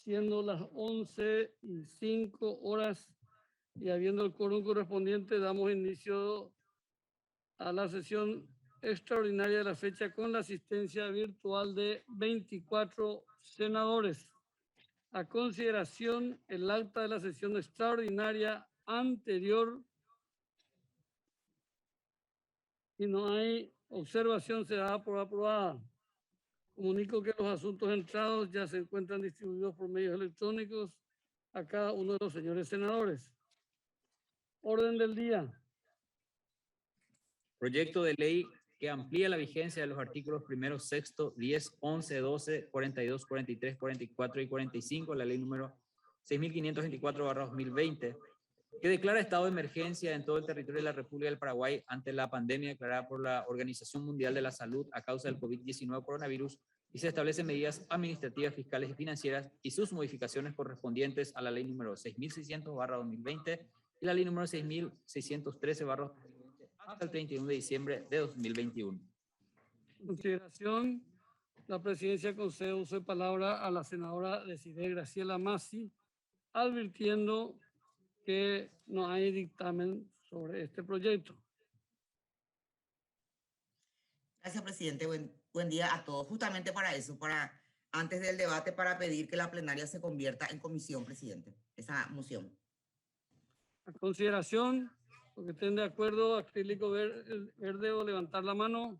siendo las 11:05 y habiendo el quórum correspondiente, damos inicio a la sesión extraordinaria de la fecha con la asistencia virtual de 24 senadores. A consideración, el acta de la sesión extraordinaria anterior. Si no hay observación, será por aprobada. Comunico que los asuntos entrados ya se encuentran distribuidos por medios electrónicos a cada uno de los señores senadores. Orden del día. Proyecto de ley que amplía la vigencia de los artículos 1º, 6º, 10, 11, 12, 42, 43, 44 y 45, la ley número 6524/2020, que declara estado de emergencia en todo el territorio de la República del Paraguay ante la pandemia declarada por la Organización Mundial de la Salud a causa del COVID-19 coronavirus, y se establecen medidas administrativas, fiscales y financieras y sus modificaciones correspondientes a la ley número 6600/2020 y la ley número 6613/2020 hasta el 31 de diciembre de 2021. Consideración. La presidencia concede uso de palabra a la senadora Desiree Graciela Massi, advirtiendo que no hay dictamen sobre este proyecto. Gracias, presidente. Buen día a todos. Justamente para eso, antes del debate, para pedir que la plenaria se convierta en comisión, presidente. Esa moción. A consideración, los que estén de acuerdo, acrílico verde o levantar la mano.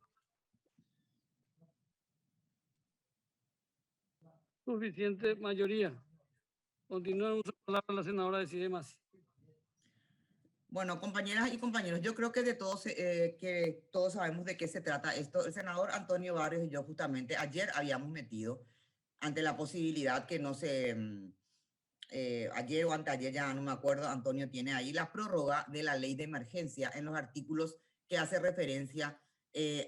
Suficiente mayoría. Continúa uso de palabra la senadora Desiree Massi. Bueno, compañeras y compañeros, yo creo que que todos sabemos de qué se trata esto. El senador Antonio Barrios y yo justamente ayer habíamos metido ante la posibilidad que no se... ayer o anteayer, ya no me acuerdo, Antonio tiene ahí la prórroga de la ley de emergencia en los artículos que hace referencia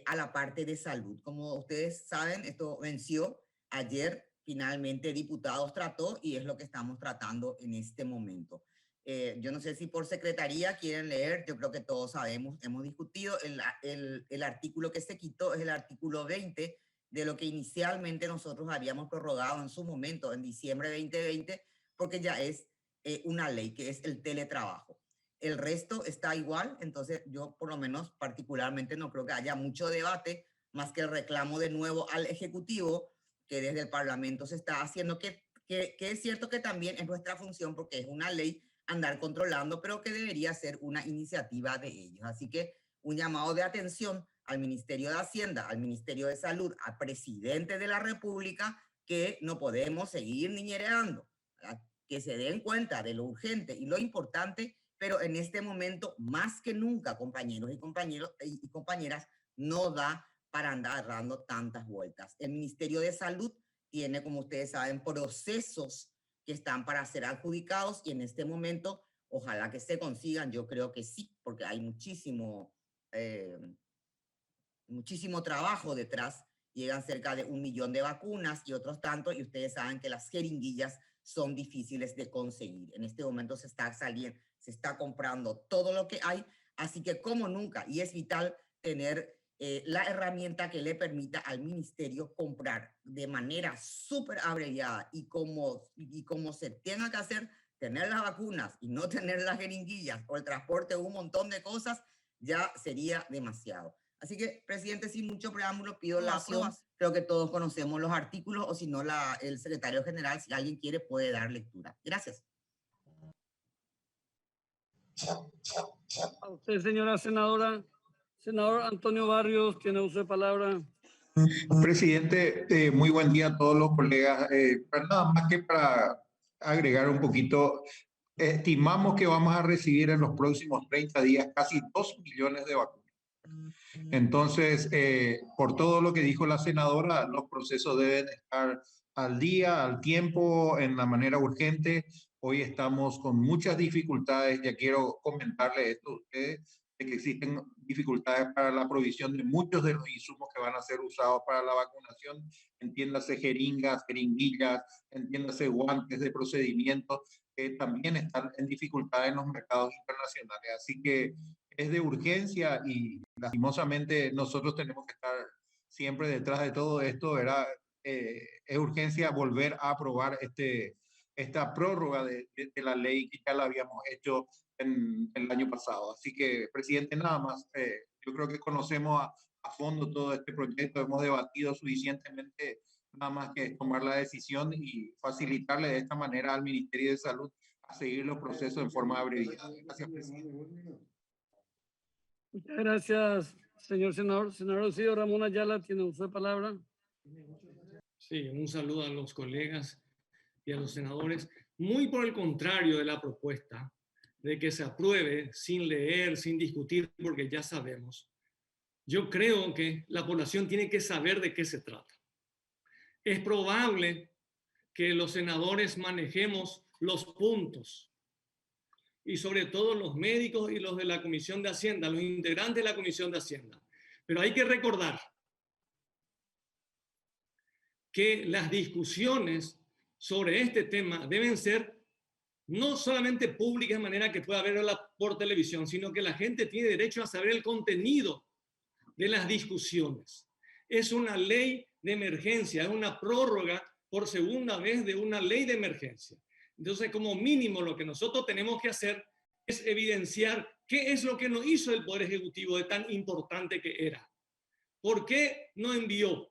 a la parte de salud. Como ustedes saben, esto venció ayer, finalmente diputados trató y es lo que estamos tratando en este momento. Yo no sé si por secretaría quieren leer, yo creo que todos sabemos, hemos discutido, el artículo que se quitó es el artículo 20 de lo que inicialmente nosotros habíamos prorrogado en su momento, en diciembre de 2020, porque ya es una ley, que es el teletrabajo. El resto está igual, entonces yo por lo menos particularmente no creo que haya mucho debate, más que el reclamo de nuevo al Ejecutivo, que desde el Parlamento se está haciendo, que es cierto que también es nuestra función, porque es una ley andar controlando, pero que debería ser una iniciativa de ellos. Así que un llamado de atención al Ministerio de Hacienda, al Ministerio de Salud, al Presidente de la República, que no podemos seguir niñereando, que se den cuenta de lo urgente y lo importante, pero en este momento, más que nunca, compañeros y compañeras, no da para andar dando tantas vueltas. El Ministerio de Salud tiene, como ustedes saben, procesos que están para ser adjudicados y en este momento, ojalá que se consigan, yo creo que sí, porque hay muchísimo trabajo detrás. Llegan cerca de 1 millón de vacunas y otros tantos, y ustedes saben que las jeringuillas son difíciles de conseguir. En este momento se está comprando todo lo que hay, así que como nunca, y es vital tener la herramienta que le permita al ministerio comprar de manera súper abreviada y como se tenga que hacer, tener las vacunas y no tener las jeringuillas o el transporte, un montón de cosas, ya sería demasiado. Así que, presidente, sin mucho preámbulo, pido la aprobación. Creo que todos conocemos los artículos, o si no, el secretario general, si alguien quiere, puede dar lectura. Gracias. A usted, señora senadora. Senador Antonio Barrios, tiene uso de palabra. Presidente, muy buen día a todos los colegas. Nada más que para agregar un poquito, estimamos que vamos a recibir en los próximos 30 días casi 2 millones de vacunas. Entonces, por todo lo que dijo la senadora, los procesos deben estar al día, al tiempo, en la manera urgente. Hoy estamos con muchas dificultades. Ya quiero comentarle esto a ustedes, de que existen dificultades para la provisión de muchos de los insumos que van a ser usados para la vacunación. Entiéndase jeringas, jeringuillas, entiéndase guantes de procedimiento, que también están en dificultad en los mercados internacionales. Así que es de urgencia y lastimosamente nosotros tenemos que estar siempre detrás de todo esto, ¿verdad? es urgencia volver a aprobar esta prórroga de la ley que ya la habíamos hecho en el año pasado. Así que, presidente, nada más, yo creo que conocemos a fondo todo este proyecto, hemos debatido suficientemente, nada más que tomar la decisión y facilitarle de esta manera al Ministerio de Salud a seguir los procesos en forma abreviada. Gracias, presidente. Muchas gracias, señor senador. Senador Lucio Ramón Ayala, tiene usted palabra. Sí, un saludo a los colegas y a los senadores. Muy por el contrario de la propuesta de que se apruebe sin leer, sin discutir, porque ya sabemos. Yo creo que la población tiene que saber de qué se trata. Es probable que los senadores manejemos los puntos y sobre todo los médicos y los de la Comisión de Hacienda, los integrantes de la Comisión de Hacienda. Pero hay que recordar que las discusiones sobre este tema deben ser no solamente públicas de manera que pueda verla por televisión, sino que la gente tiene derecho a saber el contenido de las discusiones. Es una ley de emergencia, es una prórroga por segunda vez de una ley de emergencia. Entonces, como mínimo, lo que nosotros tenemos que hacer es evidenciar qué es lo que no hizo el Poder Ejecutivo de tan importante que era. ¿Por qué no envió?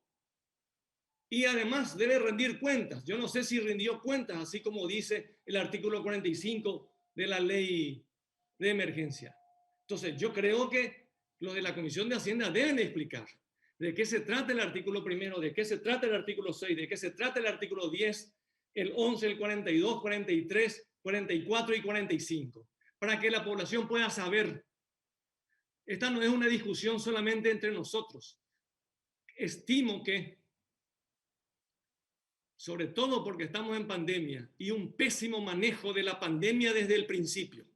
Y además debe rendir cuentas. Yo no sé si rindió cuentas, así como dice el artículo 45 de la ley de emergencia. Entonces, yo creo que los de la Comisión de Hacienda deben explicar de qué se trata el artículo primero, de qué se trata el artículo 6, de qué se trata el artículo 10, el 11, el 42, 43, 44 y 45, para que la población pueda saber. Esta no es una discusión solamente entre nosotros. Estimo que, sobre todo porque estamos en pandemia y un pésimo manejo de la pandemia desde el principio,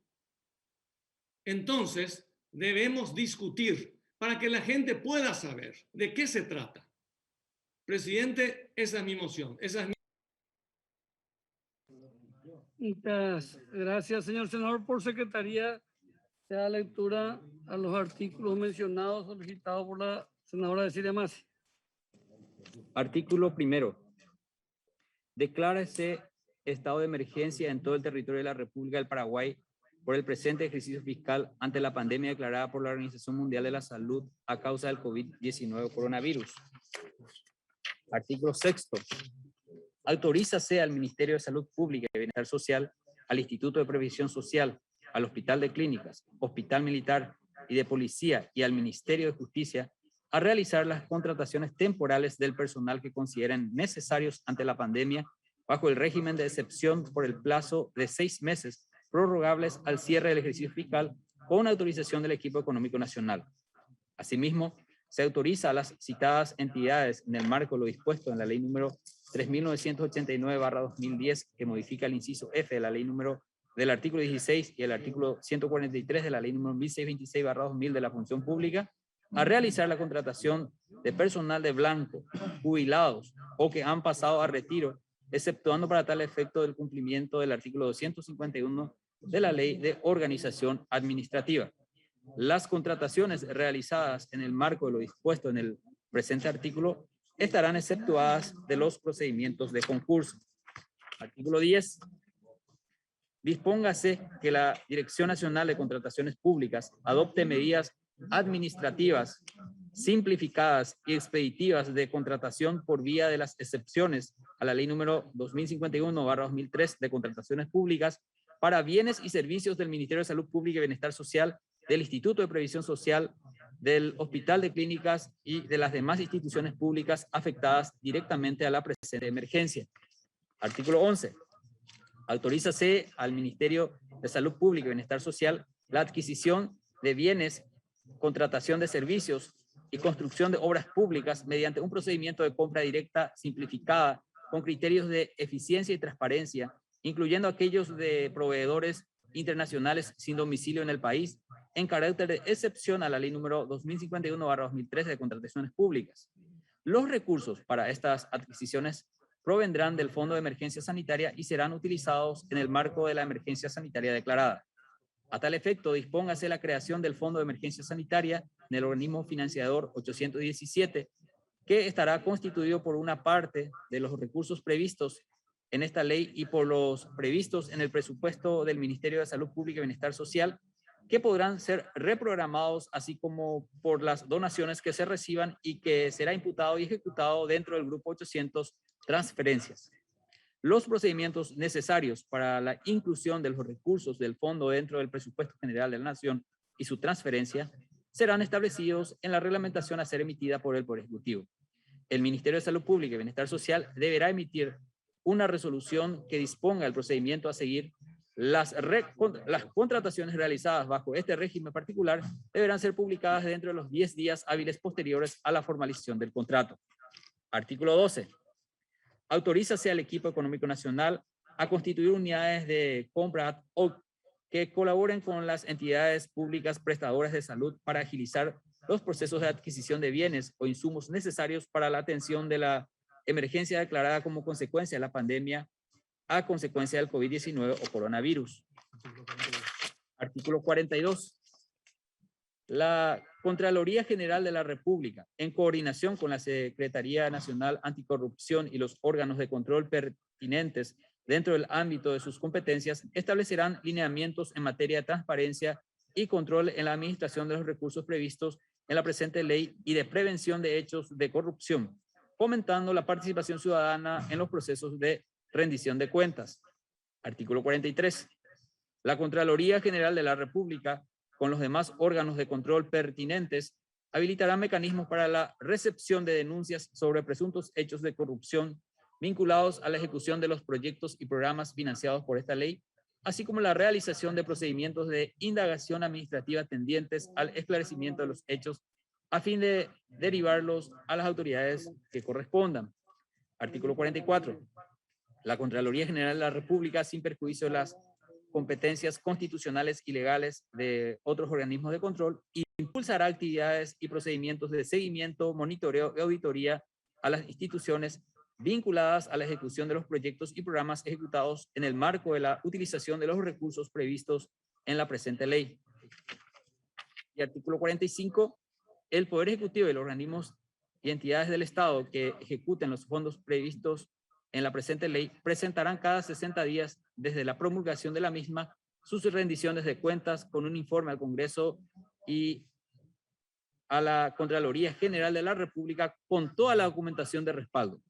entonces debemos discutir para que la gente pueda saber de qué se trata. Presidente, esa es mi moción. Esa es mi... Muchas gracias, señor senador. Por secretaría, se da lectura a los artículos mencionados solicitados por la senadora Cecilia Massi. Artículo primero. Declárese estado de emergencia en todo el territorio de la República del Paraguay por el presente ejercicio fiscal ante la pandemia declarada por la Organización Mundial de la Salud a causa del COVID-19 coronavirus. Artículo sexto. Autorízase al Ministerio de Salud Pública y Bienestar Social, al Instituto de Previsión Social, al Hospital de Clínicas, Hospital Militar y de Policía y al Ministerio de Justicia a realizar las contrataciones temporales del personal que consideren necesarios ante la pandemia bajo el régimen de excepción por el plazo de 6 meses prorrogables al cierre del ejercicio fiscal con autorización del equipo económico nacional. Asimismo, se autoriza a las citadas entidades en el marco de lo dispuesto en la ley número 3989/2010 que modifica el inciso F de la ley número del artículo 16 y el artículo 143 de la ley número 1626/2000 de la función pública a realizar la contratación de personal de blanco, jubilados o que han pasado a retiro, exceptuando para tal efecto el cumplimiento del artículo 251 de la Ley de Organización Administrativa. Las contrataciones realizadas en el marco de lo dispuesto en el presente artículo estarán exceptuadas de los procedimientos de concurso. Artículo 10. Dispóngase que la Dirección Nacional de Contrataciones Públicas adopte medidas administrativas, simplificadas y expeditivas de contratación por vía de las excepciones a la ley número 2051/2003 de contrataciones públicas para bienes y servicios del Ministerio de Salud Pública y Bienestar Social, del Instituto de Previsión Social, del Hospital de Clínicas y de las demás instituciones públicas afectadas directamente a la presente emergencia. Artículo 11. Autorízase al Ministerio de Salud Pública y Bienestar Social la adquisición de bienes, contratación de servicios y construcción de obras públicas mediante un procedimiento de compra directa simplificada con criterios de eficiencia y transparencia, incluyendo aquellos de proveedores internacionales sin domicilio en el país, en carácter de excepción a la ley número 2051/2003 de contrataciones públicas. Los recursos para estas adquisiciones provendrán del Fondo de Emergencia Sanitaria y serán utilizados en el marco de la emergencia sanitaria declarada. A tal efecto, dispóngase la creación del Fondo de Emergencia Sanitaria en el organismo financiador 817 que estará constituido por una parte de los recursos previstos en esta ley y por los previstos en el presupuesto del Ministerio de Salud Pública y Bienestar Social, que podrán ser reprogramados, así como por las donaciones que se reciban y que será imputado y ejecutado dentro del grupo 800 transferencias. Los procedimientos necesarios para la inclusión de los recursos del fondo dentro del presupuesto general de la Nación y su transferencia serán establecidos en la reglamentación a ser emitida por el Poder Ejecutivo. El Ministerio de Salud Pública y Bienestar Social deberá emitir una resolución que disponga el procedimiento a seguir. Las contrataciones realizadas bajo este régimen particular deberán ser publicadas dentro de los 10 días hábiles posteriores a la formalización del contrato. Artículo 12. Autorízase al equipo económico nacional a constituir unidades de compra o que colaboren con las entidades públicas prestadoras de salud para agilizar los procesos de adquisición de bienes o insumos necesarios para la atención de la emergencia declarada como consecuencia de la pandemia a consecuencia del COVID-19 o coronavirus. Artículo 42. La Contraloría General de la República, en coordinación con la Secretaría Nacional Anticorrupción y los órganos de control pertinentes dentro del ámbito de sus competencias, establecerán lineamientos en materia de transparencia y control en la administración de los recursos previstos en la presente ley y de prevención de hechos de corrupción, fomentando la participación ciudadana en los procesos de rendición de cuentas. Artículo 43. La Contraloría General de la República, con los demás órganos de control pertinentes, habilitará mecanismos para la recepción de denuncias sobre presuntos hechos de corrupción vinculados a la ejecución de los proyectos y programas financiados por esta ley, así como la realización de procedimientos de indagación administrativa tendientes al esclarecimiento de los hechos a fin de derivarlos a las autoridades que correspondan. Artículo 44. La Contraloría General de la República, sin perjuicio de las competencias constitucionales y legales de otros organismos de control, impulsará actividades y procedimientos de seguimiento, monitoreo y auditoría a las instituciones vinculadas a la ejecución de los proyectos y programas ejecutados en el marco de la utilización de los recursos previstos en la presente ley. Y artículo 45. El Poder Ejecutivo y los organismos y entidades del Estado que ejecuten los fondos previstos en la presente ley presentarán cada 60 días desde la promulgación de la misma sus rendiciones de cuentas con un informe al Congreso y a la Contraloría General de la República con toda la documentación de respaldo.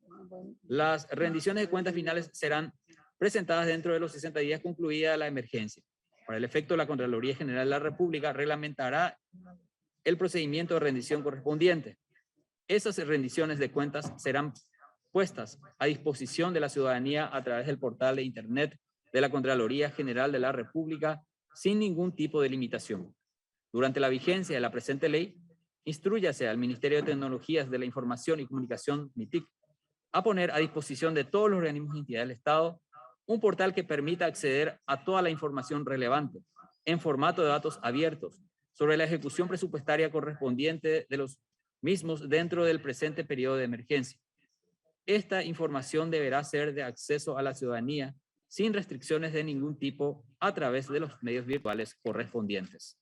Las rendiciones de cuentas finales serán presentadas dentro de los 60 días concluida la emergencia. Para el efecto, la Contraloría General de la República reglamentará el procedimiento de rendición correspondiente. Esas rendiciones de cuentas serán puestas a disposición de la ciudadanía a través del portal de Internet de la Contraloría General de la República sin ningún tipo de limitación. Durante la vigencia de la presente ley, instrúyase al Ministerio de Tecnologías de la Información y Comunicación, MITIC, a poner a disposición de todos los organismos y entidades del Estado un portal que permita acceder a toda la información relevante en formato de datos abiertos sobre la ejecución presupuestaria correspondiente de los mismos dentro del presente periodo de emergencia. Esta información deberá ser de acceso a la ciudadanía sin restricciones de ningún tipo a través de los medios virtuales correspondientes.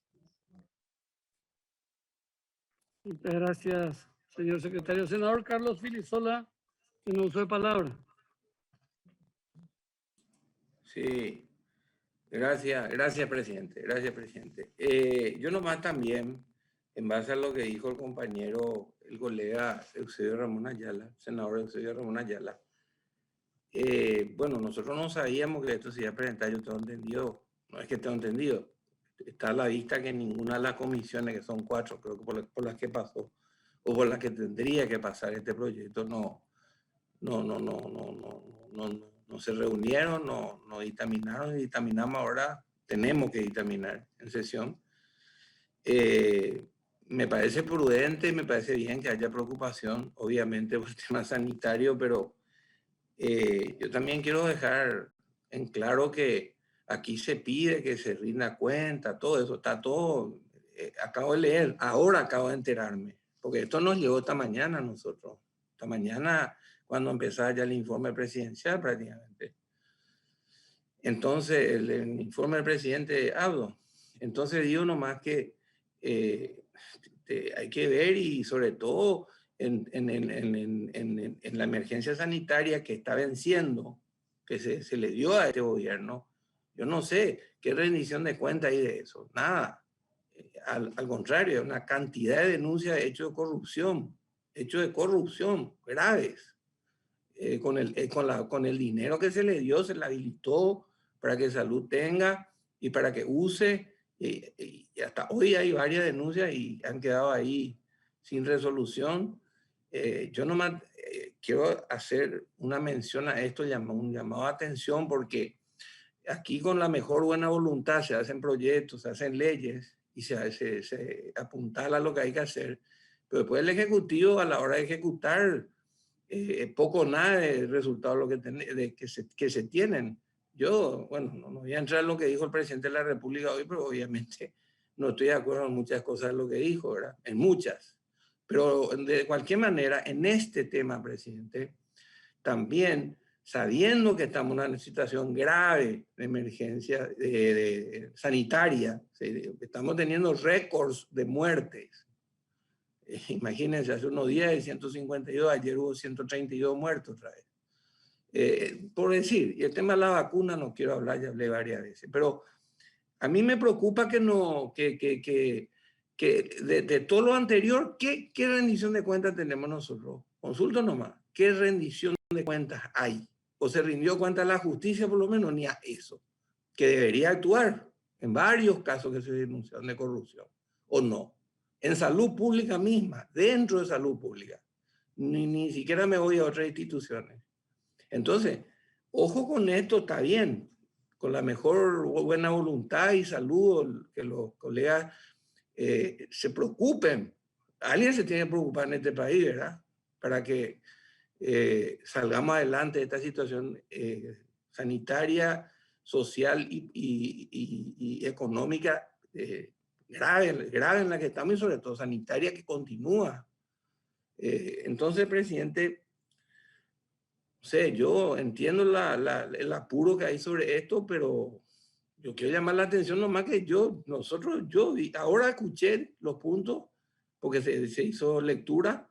Muchas gracias, señor secretario. Senador Carlos Filisola, tiene uso de palabra. Sí, gracias, presidente. Gracias, presidente. Yo nomás también, en base a lo que dijo el compañero, el colega Eusebio Ramón Ayala, senador Eusebio Ramón Ayala, bueno, nosotros no sabíamos que esto se iba a presentar, yo tengo entendido, no es que tengo entendido, está a la vista que ninguna de las comisiones, que son 4, creo que por las que pasó, o por las que tendría que pasar este proyecto, no se reunieron, no dictaminaron, y dictaminamos ahora, tenemos que dictaminar en sesión. Me parece prudente, me parece bien que haya preocupación, obviamente por el tema sanitario, pero yo también quiero dejar en claro que aquí se pide que se rinda cuenta, todo eso, está todo, acabo de leer, ahora acabo de enterarme, porque esto nos llegó esta mañana a nosotros, esta mañana cuando empezaba ya el informe presidencial prácticamente. Entonces, el informe del presidente Abdo. Entonces digo nomás que hay que ver y sobre todo en la emergencia sanitaria que está venciendo, que se le dio a este gobierno, yo no sé qué rendición de cuenta hay de eso, nada. Al contrario, una cantidad de denuncias de hechos de corrupción graves. Con el dinero que se le dio, se le habilitó para que Salud tenga y para que use. Y hasta hoy hay varias denuncias y han quedado ahí sin resolución. Yo nomás quiero hacer una mención a esto, un llamado de atención, porque aquí con la mejor buena voluntad se hacen proyectos, se hacen leyes y se apuntala lo que hay que hacer. Pero después el Ejecutivo, a la hora de ejecutar, poco o nada de resultados que se tienen. Yo, bueno, no voy a entrar en lo que dijo el presidente de la República hoy, pero obviamente no estoy de acuerdo en muchas cosas de lo que dijo, ¿verdad? En muchas. Pero de cualquier manera, en este tema, presidente, también sabiendo que estamos en una situación grave de emergencia sanitaria, estamos teniendo récords de muertes. Imagínense, hace unos días hay 152, ayer hubo 132 muertos otra vez. Por decir, y el tema de la vacuna no quiero hablar, ya hablé varias veces, pero a mí me preocupa que de todo lo anterior, ¿qué rendición de cuentas tenemos nosotros? Consulto nomás, ¿qué rendición de cuentas hay? ¿O se rindió cuenta a la justicia por lo menos? Ni a eso, que debería actuar en varios casos que se denunciaron de corrupción, ¿o no? En salud pública misma, dentro de salud pública. Ni siquiera me voy a otras instituciones. Entonces, ojo con esto, está bien, con la mejor buena voluntad y salud, que los colegas se preocupen. Alguien se tiene que preocupar en este país, ¿verdad? Para que salgamos adelante de esta situación sanitaria, social y económica grave en la que estamos y sobre todo sanitaria que continúa. Entonces, presidente, no sé, yo entiendo el apuro que hay sobre esto, pero yo quiero llamar la atención nomás que ahora escuché los puntos porque se hizo lectura.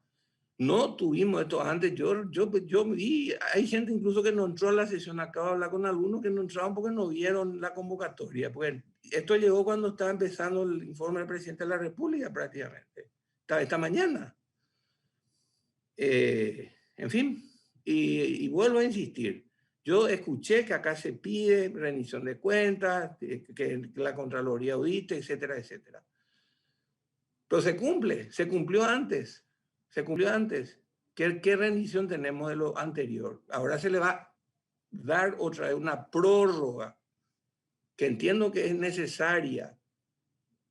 No tuvimos esto antes. Yo vi, hay gente incluso que no entró a la sesión. Acabo de hablar con algunos que no entraron porque no vieron la convocatoria. Porque esto llegó cuando estaba empezando el informe del presidente de la República prácticamente. Esta mañana. En fin, y vuelvo a insistir. Yo escuché que acá se pide rendición de cuentas, que la Contraloría audite, etcétera, etcétera. Pero se cumplió antes. Se cumplió antes. ¿Qué rendición tenemos de lo anterior? Ahora se le va a dar otra vez una prórroga, que entiendo que es necesaria,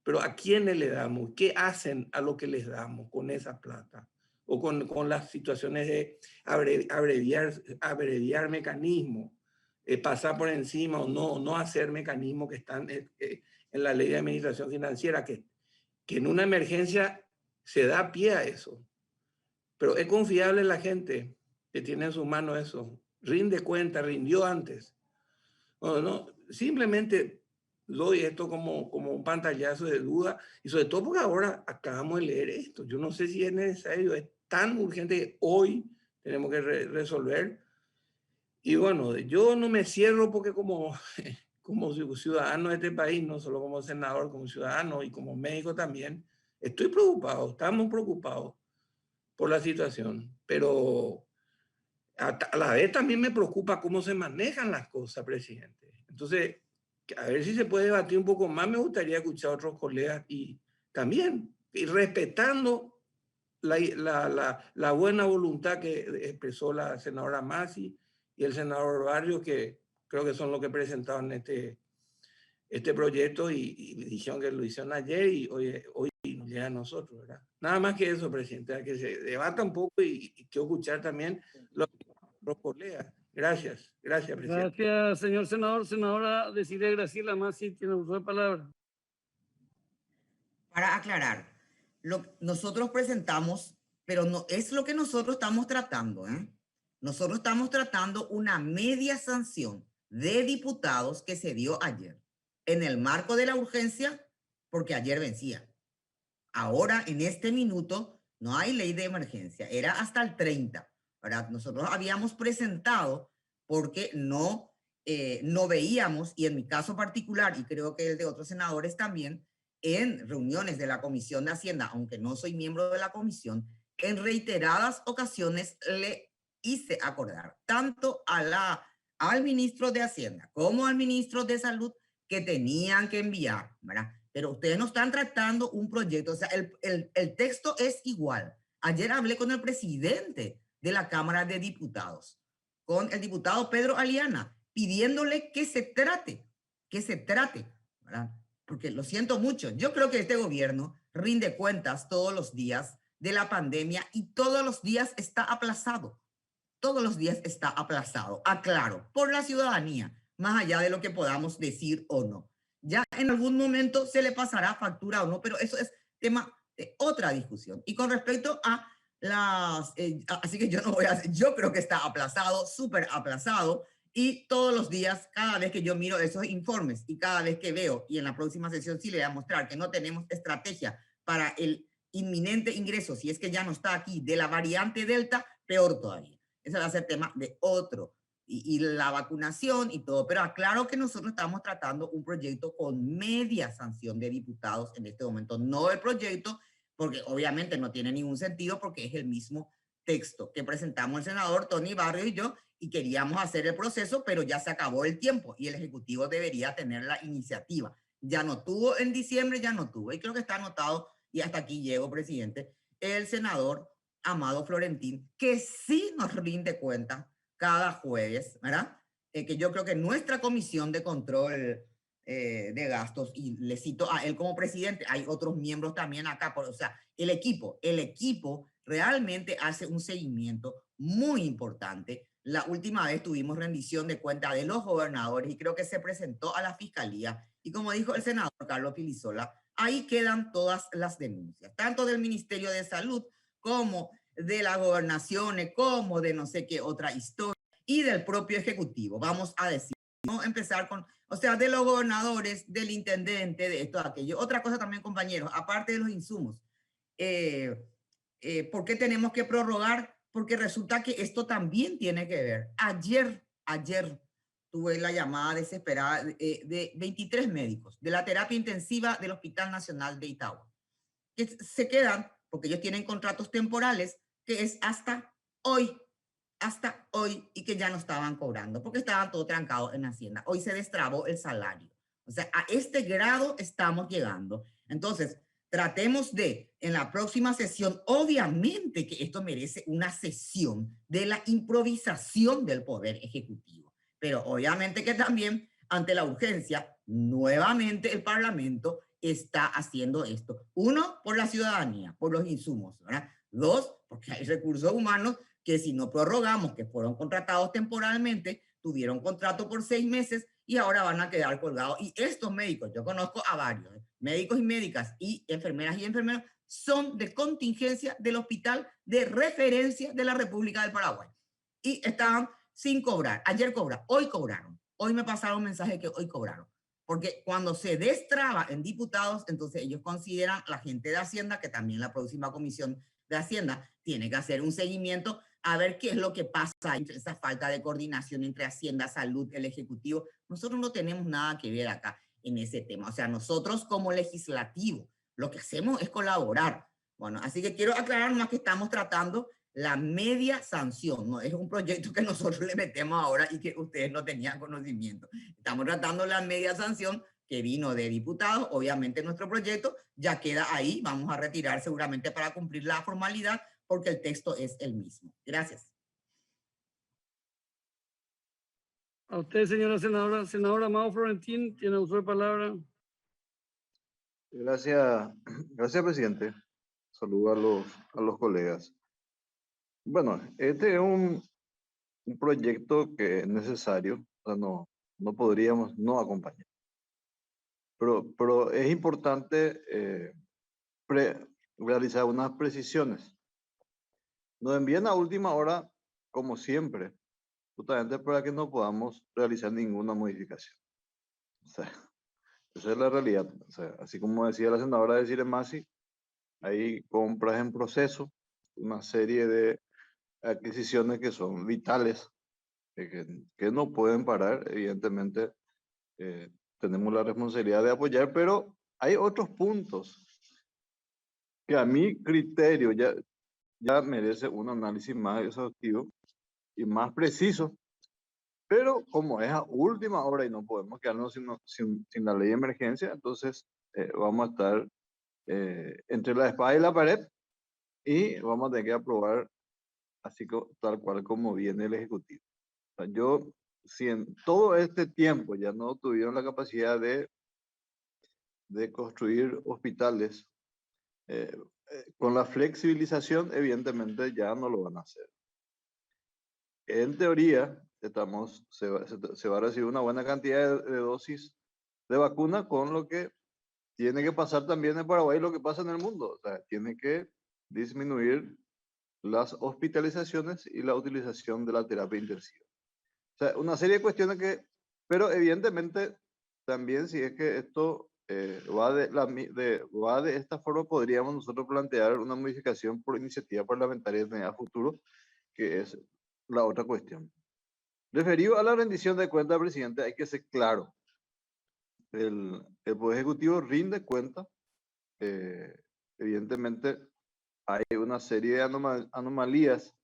pero ¿a quiénes le damos? ¿Qué hacen a lo que les damos con esa plata? O con las situaciones de abreviar mecanismos, pasar por encima o no hacer mecanismos que están en la ley de administración financiera, que en una emergencia se da pie a eso. Pero es confiable la gente que tiene en sus manos eso. Rinde cuenta, rindió antes. Bueno, no, simplemente doy esto como un pantallazo de duda y sobre todo porque ahora acabamos de leer esto. Yo no sé si es necesario, es tan urgente que hoy tenemos que resolver. Y bueno, yo no me cierro porque como ciudadano de este país, no solo como senador, como ciudadano y como médico también, estoy preocupado, estamos preocupados por la situación, pero a la vez también me preocupa cómo se manejan las cosas, presidente. Entonces, a ver si se puede debatir un poco más. Me gustaría escuchar a otros colegas y también y respetando la buena voluntad que expresó la senadora Masi y el senador Barrio, que creo que son los que presentaron este proyecto y dijeron que lo hicieron ayer y hoy nos llega a nosotros, ¿verdad? Nada más que eso, presidente, que se debata un poco y quiero escuchar también los colegas. Gracias, presidente. Gracias, señor senador. Senadora Desiree Graciela Masi tiene uso de palabra. Para aclarar, nosotros presentamos, pero no es lo que nosotros estamos tratando, ¿eh? Nosotros estamos tratando una media sanción de diputados que se dio ayer en el marco de la urgencia, porque ayer vencía. Ahora, en este minuto, no hay ley de emergencia, era hasta el 30, ¿verdad? Nosotros habíamos presentado porque no veíamos, y en mi caso particular, y creo que el de otros senadores también, en reuniones de la Comisión de Hacienda, aunque no soy miembro de la comisión, en reiteradas ocasiones le hice acordar tanto al ministro de Hacienda como al ministro de Salud que tenían que enviar, ¿verdad? Pero ustedes no están tratando un proyecto, o sea, el texto es igual. Ayer hablé con el presidente de la Cámara de Diputados, con el diputado Pedro Aliana, pidiéndole que se trate, ¿verdad? Porque lo siento mucho, yo creo que este gobierno rinde cuentas todos los días de la pandemia y todos los días está aplazado. Todos los días está aplazado, aclaro, por la ciudadanía, más allá de lo que podamos decir o no. Ya en algún momento se le pasará factura o no, pero eso es tema de otra discusión. Y con respecto a así que yo no voy a, yo creo que está aplazado, súper aplazado, y todos los días, cada vez que yo miro esos informes y cada vez que veo, y en la próxima sesión sí le voy a mostrar que no tenemos estrategia para el inminente ingreso, si es que ya no está aquí, de la variante Delta, peor todavía. Ese va a ser tema de otro. Y la vacunación y todo. Pero aclaro que nosotros estamos tratando un proyecto con media sanción de diputados en este momento. No el proyecto, porque obviamente no tiene ningún sentido porque es el mismo texto que presentamos el senador Tony Barrio y yo, y queríamos hacer el proceso, pero ya se acabó el tiempo y el Ejecutivo debería tener la iniciativa. Ya no tuvo en diciembre, ya no tuvo. Y creo que está anotado, y hasta aquí llego, presidente, el senador Amado Florentín, que sí nos rinde cuenta cada jueves, ¿verdad? Que yo creo que nuestra comisión de control de gastos, y le cito a él como presidente, hay otros miembros también acá, o sea, el equipo realmente hace un seguimiento muy importante. La última vez tuvimos rendición de cuenta de los gobernadores y creo que se presentó a la fiscalía. Y como dijo el senador Carlos Pilisola, ahí quedan todas las denuncias, tanto del Ministerio de Salud como de las gobernaciones, como de no sé qué otra historia, y del propio Ejecutivo. Vamos a decir, vamos a empezar con, o sea, de los gobernadores, del intendente, de esto, de aquello. Otra cosa también, compañeros, aparte de los insumos, ¿por qué tenemos que prorrogar? Porque resulta que esto también tiene que ver. Ayer tuve la llamada desesperada de 23 médicos de la terapia intensiva del Hospital Nacional de Itagua, que se quedan, porque ellos tienen contratos temporales, que es hasta hoy, y que ya no estaban cobrando, porque estaban todo trancados en Hacienda. Hoy se destrabó el salario. O sea, a este grado estamos llegando. Entonces, tratemos de, en la próxima sesión, obviamente que esto merece una sesión de la improvisación del Poder Ejecutivo, pero obviamente que también, ante la urgencia, nuevamente el Parlamento está haciendo esto. Uno, por la ciudadanía, por los insumos, ¿verdad? Dos, porque hay recursos humanos que si no prorrogamos, que fueron contratados temporalmente, tuvieron contrato por 6 meses y ahora van a quedar colgados. Y estos médicos, yo conozco a varios, médicos y médicas y enfermeras y enfermeros, son de contingencia del hospital de referencia de la República del Paraguay. Y estaban sin cobrar. Ayer cobraron, hoy cobraron. Hoy me pasaron un mensaje que hoy cobraron. Porque cuando se destraba en diputados, entonces ellos consideran, la gente de Hacienda, que también la próxima comisión de Hacienda tiene que hacer un seguimiento a ver qué es lo que pasa entre esa falta de coordinación entre Hacienda, Salud, el Ejecutivo. Nosotros no tenemos nada que ver acá en ese tema. O sea, nosotros como legislativo, lo que hacemos es colaborar. Bueno, así que quiero aclarar más que estamos tratando la media sanción, no es un proyecto que nosotros le metemos ahora y que ustedes no tenían conocimiento. Estamos tratando la media sanción que vino de diputados. Obviamente nuestro proyecto ya queda ahí, vamos a retirar seguramente para cumplir la formalidad porque el texto es el mismo. Gracias. A usted, señora senadora. Senadora Amado Florentín, tiene uso de palabra. Gracias, presidente. Saludo a los colegas. Bueno, este es un proyecto que es necesario, o sea, no podríamos no acompañar. Pero es importante realizar unas precisiones. Nos envían a última hora, como siempre, justamente para que no podamos realizar ninguna modificación. O sea, esa es la realidad. O sea, así como decía la senadora de Ciremasi, hay compras en proceso, una serie de adquisiciones que son vitales, que no pueden parar. Evidentemente, tenemos la responsabilidad de apoyar, pero hay otros puntos que a mi criterio ya merece un análisis más exhaustivo y más preciso, pero como es a última hora y no podemos quedarnos sin la ley de emergencia, entonces vamos a estar entre la espada y la pared y vamos a tener que aprobar así tal cual como viene el Ejecutivo. O sea, si en todo este tiempo ya no tuvieron la capacidad de construir hospitales, con la flexibilización, evidentemente ya no lo van a hacer. En teoría, se va a recibir una buena cantidad de dosis de vacuna, con lo que tiene que pasar también en Paraguay lo que pasa en el mundo. O sea, tiene que disminuir las hospitalizaciones y la utilización de la terapia intensiva. O sea, una serie de cuestiones pero evidentemente también si es que esto va de esta forma, podríamos nosotros plantear una modificación por iniciativa parlamentaria a futuro, que es la otra cuestión. Referido a la rendición de cuentas, presidente, hay que ser claro. El Poder Ejecutivo rinde cuenta. Evidentemente, hay una serie de anomalías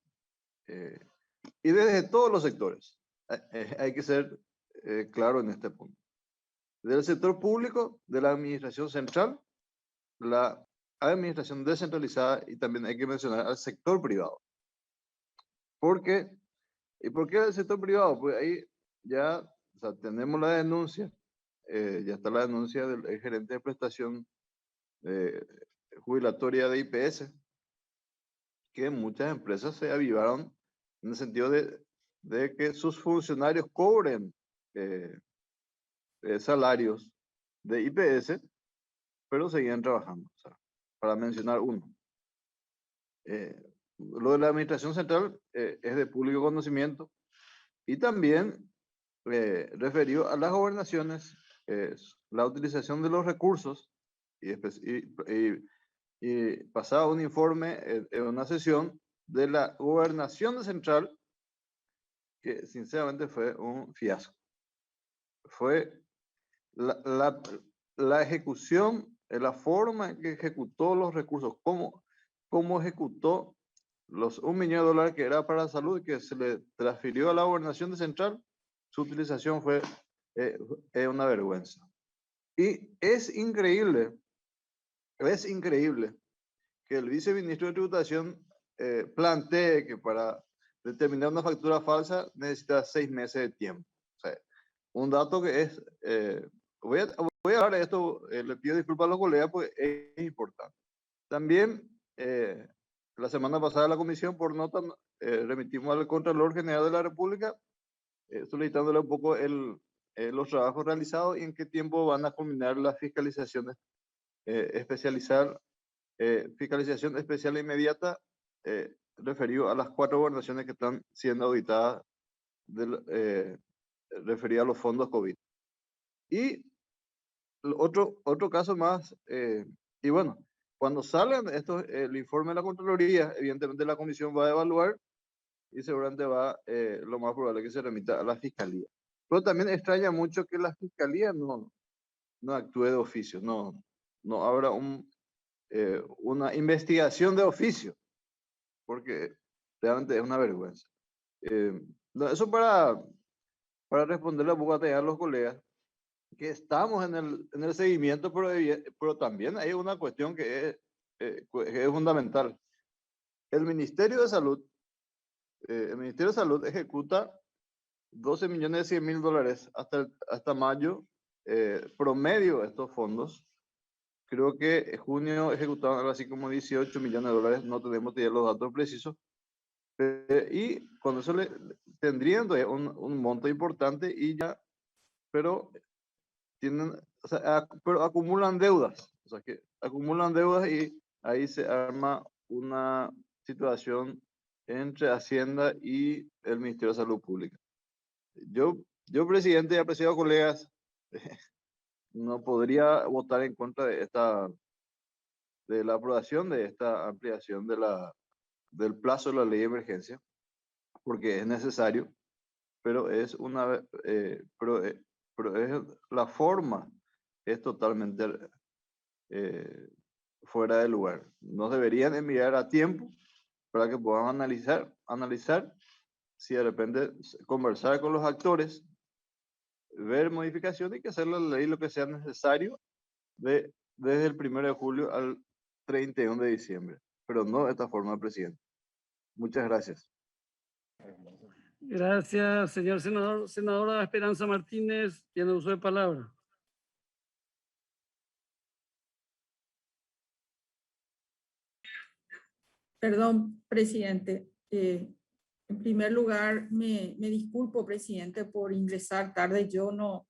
y desde todos los sectores. Hay que ser claro en este punto. Del sector público, de la administración central, la administración descentralizada, y también hay que mencionar al sector privado. ¿Y por qué el sector privado? Pues ahí ya, o sea, tenemos la denuncia, ya está la denuncia del gerente de prestación jubilatoria de IPS, que muchas empresas se avivaron en el sentido de que sus funcionarios cobren salarios de IPS, pero seguían trabajando. O sea, para mencionar uno. Lo de la administración central es de público conocimiento, y también referido a las gobernaciones, la utilización de los recursos, y pasaba un informe en una sesión de la gobernación central, que sinceramente fue un fiasco. Fue la ejecución, la forma en que ejecutó los recursos, cómo ejecutó los $1 millón que era para salud, que se le transfirió a la gobernación central. Su utilización fue una vergüenza. Y es increíble que el viceministro de Tributación plantee que para determinar una factura falsa necesita 6 meses de tiempo. O sea, un dato que es... voy a hablar de esto, le pido disculpas a los colegas porque es importante. También, la semana pasada la comisión, por nota, remitimos al Contralor General de la República solicitándole un poco los trabajos realizados y en qué tiempo van a culminar las fiscalizaciones fiscalización especial e inmediata referido a las 4 gobernaciones que están siendo auditadas referido a los fondos COVID. Y otro caso más, y bueno, cuando salgan el informe de la Contraloría, evidentemente la comisión va a evaluar y seguramente lo más probable es que se remita a la Fiscalía. Pero también extraña mucho que la Fiscalía no actúe de oficio, no habrá una investigación de oficio, porque realmente es una vergüenza. Eso para responderle un poco a los colegas, que estamos en el seguimiento, pero también hay una cuestión que es fundamental. El Ministerio de Salud ejecuta $12.100.000 hasta mayo, promedio de estos fondos. Creo que en junio ejecutaron algo así como $18 millones, no tenemos todavía los datos precisos. Y con eso tendrían un monto importante pero pero acumulan deudas. O sea, que acumulan deudas y ahí se arma una situación entre Hacienda y el Ministerio de Salud Pública. Yo presidente y apreciados colegas, no podría votar en contra de de la aprobación de esta ampliación del plazo de la ley de emergencia, porque es necesario, pero es la forma es totalmente fuera de lugar. Nos deberían enviar a tiempo para que podamos analizar si de repente conversar con los actores, ver modificaciones y que hacer la ley lo que sea necesario desde el 1 de julio al 31 de diciembre, pero no de esta forma, presidente. Muchas gracias. Gracias, señor senador. Senadora Esperanza Martínez, tiene uso de palabra. Perdón, presidente. En primer lugar, me disculpo, presidente, por ingresar tarde. Yo no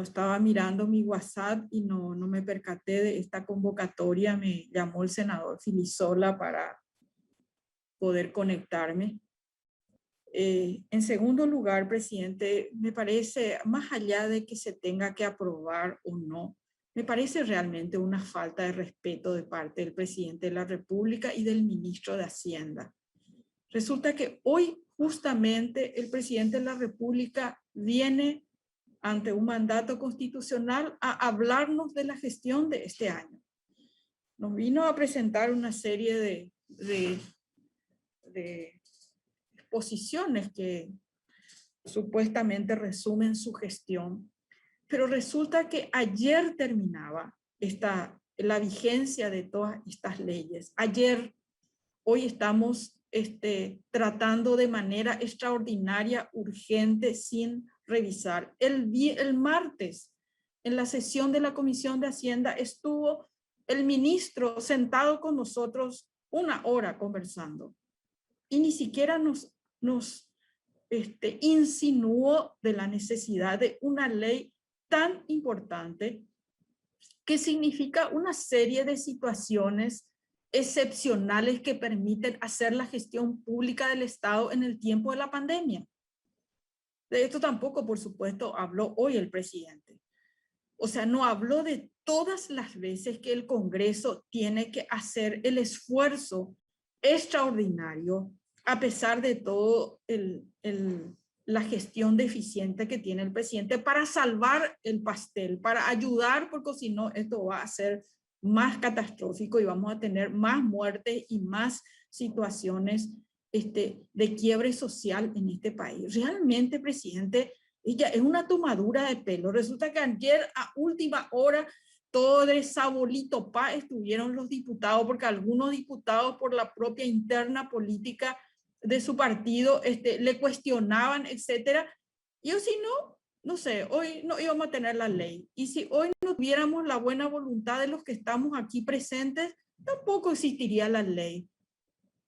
estaba mirando mi WhatsApp y no me percaté de esta convocatoria. Me llamó el senador Filisola para poder conectarme. En segundo lugar, presidente, me parece, más allá de que se tenga que aprobar o no, me parece realmente una falta de respeto de parte del presidente de la República y del ministro de Hacienda. Resulta que hoy justamente el presidente de la República viene ante un mandato constitucional a hablarnos de la gestión de este año. Nos vino a presentar una serie de exposiciones que supuestamente resumen su gestión, pero resulta que ayer terminaba la vigencia de todas estas leyes. Hoy estamos tratando de manera extraordinaria, urgente, sin revisar. El martes, en la sesión de la Comisión de Hacienda, estuvo el ministro sentado con nosotros 1 hora conversando y ni siquiera nos insinuó de la necesidad de una ley tan importante que significa una serie de situaciones excepcionales que permiten hacer la gestión pública del Estado en el tiempo de la pandemia. De esto tampoco, por supuesto, habló hoy el presidente. O sea, no habló de todas las veces que el Congreso tiene que hacer el esfuerzo extraordinario, a pesar de todo la gestión deficiente que tiene el presidente para salvar el pastel, para ayudar, porque si no, esto va a ser más catastrófico y vamos a tener más muertes y más situaciones de quiebre social en este país. Realmente, presidente, ella es una tomadura de pelo. Resulta que ayer a última hora todo de sabolito pa estuvieron los diputados, porque algunos diputados por la propia interna política de su partido le cuestionaban, etcétera. Y si no sé, hoy no íbamos a tener la ley. Y si hoy no tuviéramos la buena voluntad de los que estamos aquí presentes, tampoco existiría la ley.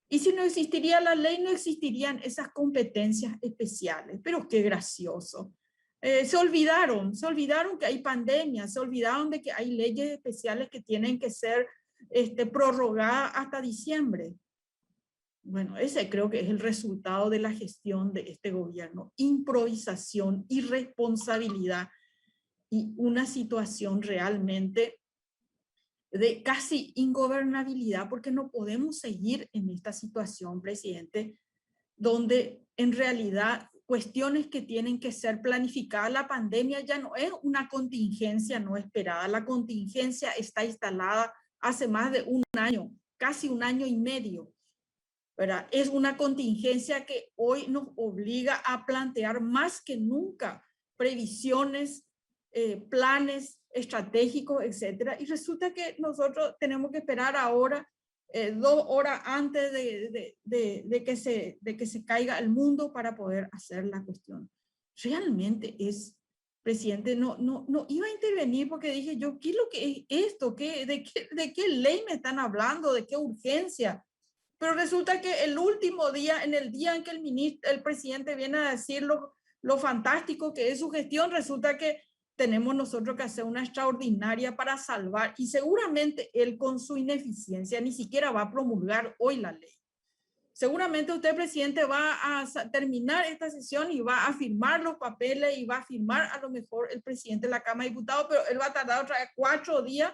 Y si no existiría la ley, no existirían esas competencias especiales. Pero qué gracioso. Se olvidaron que hay pandemia, se olvidaron de que hay leyes especiales que tienen que ser prorrogadas hasta diciembre. Bueno, ese creo que es el resultado de la gestión de este gobierno. Improvisación, irresponsabilidad y una situación realmente de casi ingobernabilidad, porque no podemos seguir en esta situación, presidente, donde en realidad cuestiones que tienen que ser planificadas, la pandemia ya no es una contingencia no esperada, la contingencia está instalada hace más de 1 año, casi 1 año y medio. ¿Verdad? Es una contingencia que hoy nos obliga a plantear más que nunca previsiones, planes estratégicos, etcétera. Y resulta que nosotros tenemos que esperar ahora 2 horas antes de que se caiga el mundo para poder hacer la cuestión. Realmente es, presidente, no iba a intervenir porque dije yo, ¿qué es lo que es esto? ¿De qué ley me están hablando? ¿De qué urgencia? Pero resulta que el último día, en el día en que el presidente viene a decir lo fantástico que es su gestión, resulta que tenemos nosotros que hacer una extraordinaria para salvar, y seguramente él con su ineficiencia ni siquiera va a promulgar hoy la ley. Seguramente usted, presidente, va a terminar esta sesión y va a firmar los papeles y va a firmar a lo mejor el presidente de la Cámara de Diputados, pero él va a tardar otra vez 4 días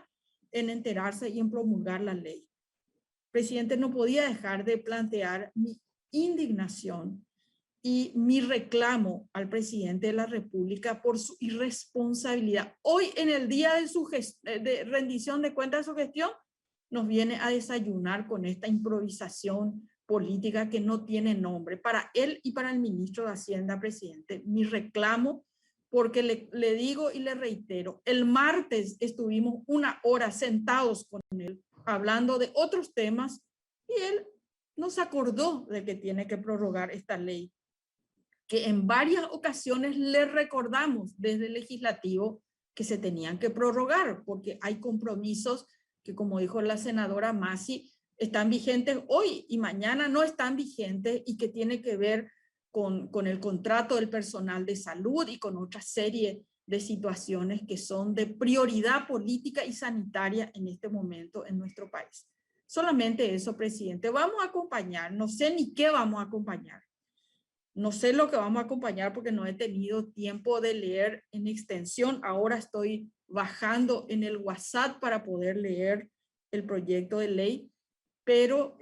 en enterarse y en promulgar la ley. Presidente, no podía dejar de plantear mi indignación y mi reclamo al presidente de la República por su irresponsabilidad. Hoy, en el día de su de rendición de cuentas de su gestión, nos viene a desayunar con esta improvisación política que no tiene nombre. Para él y para el ministro de Hacienda, presidente, mi reclamo, porque le digo y le reitero, el martes estuvimos 1 hora sentados con él, hablando de otros temas, y él nos acordó de que tiene que prorrogar esta ley, que en varias ocasiones le recordamos desde el legislativo que se tenían que prorrogar, porque hay compromisos que, como dijo la senadora Masi, están vigentes hoy y mañana no están vigentes, y que tiene que ver con el contrato del personal de salud y con otra serie de situaciones que son de prioridad política y sanitaria en este momento en nuestro país. Solamente eso, presidente. Vamos a acompañar, no sé ni qué vamos a acompañar. No sé lo que vamos a acompañar porque no he tenido tiempo de leer en extensión. Ahora estoy bajando en el WhatsApp para poder leer el proyecto de ley, pero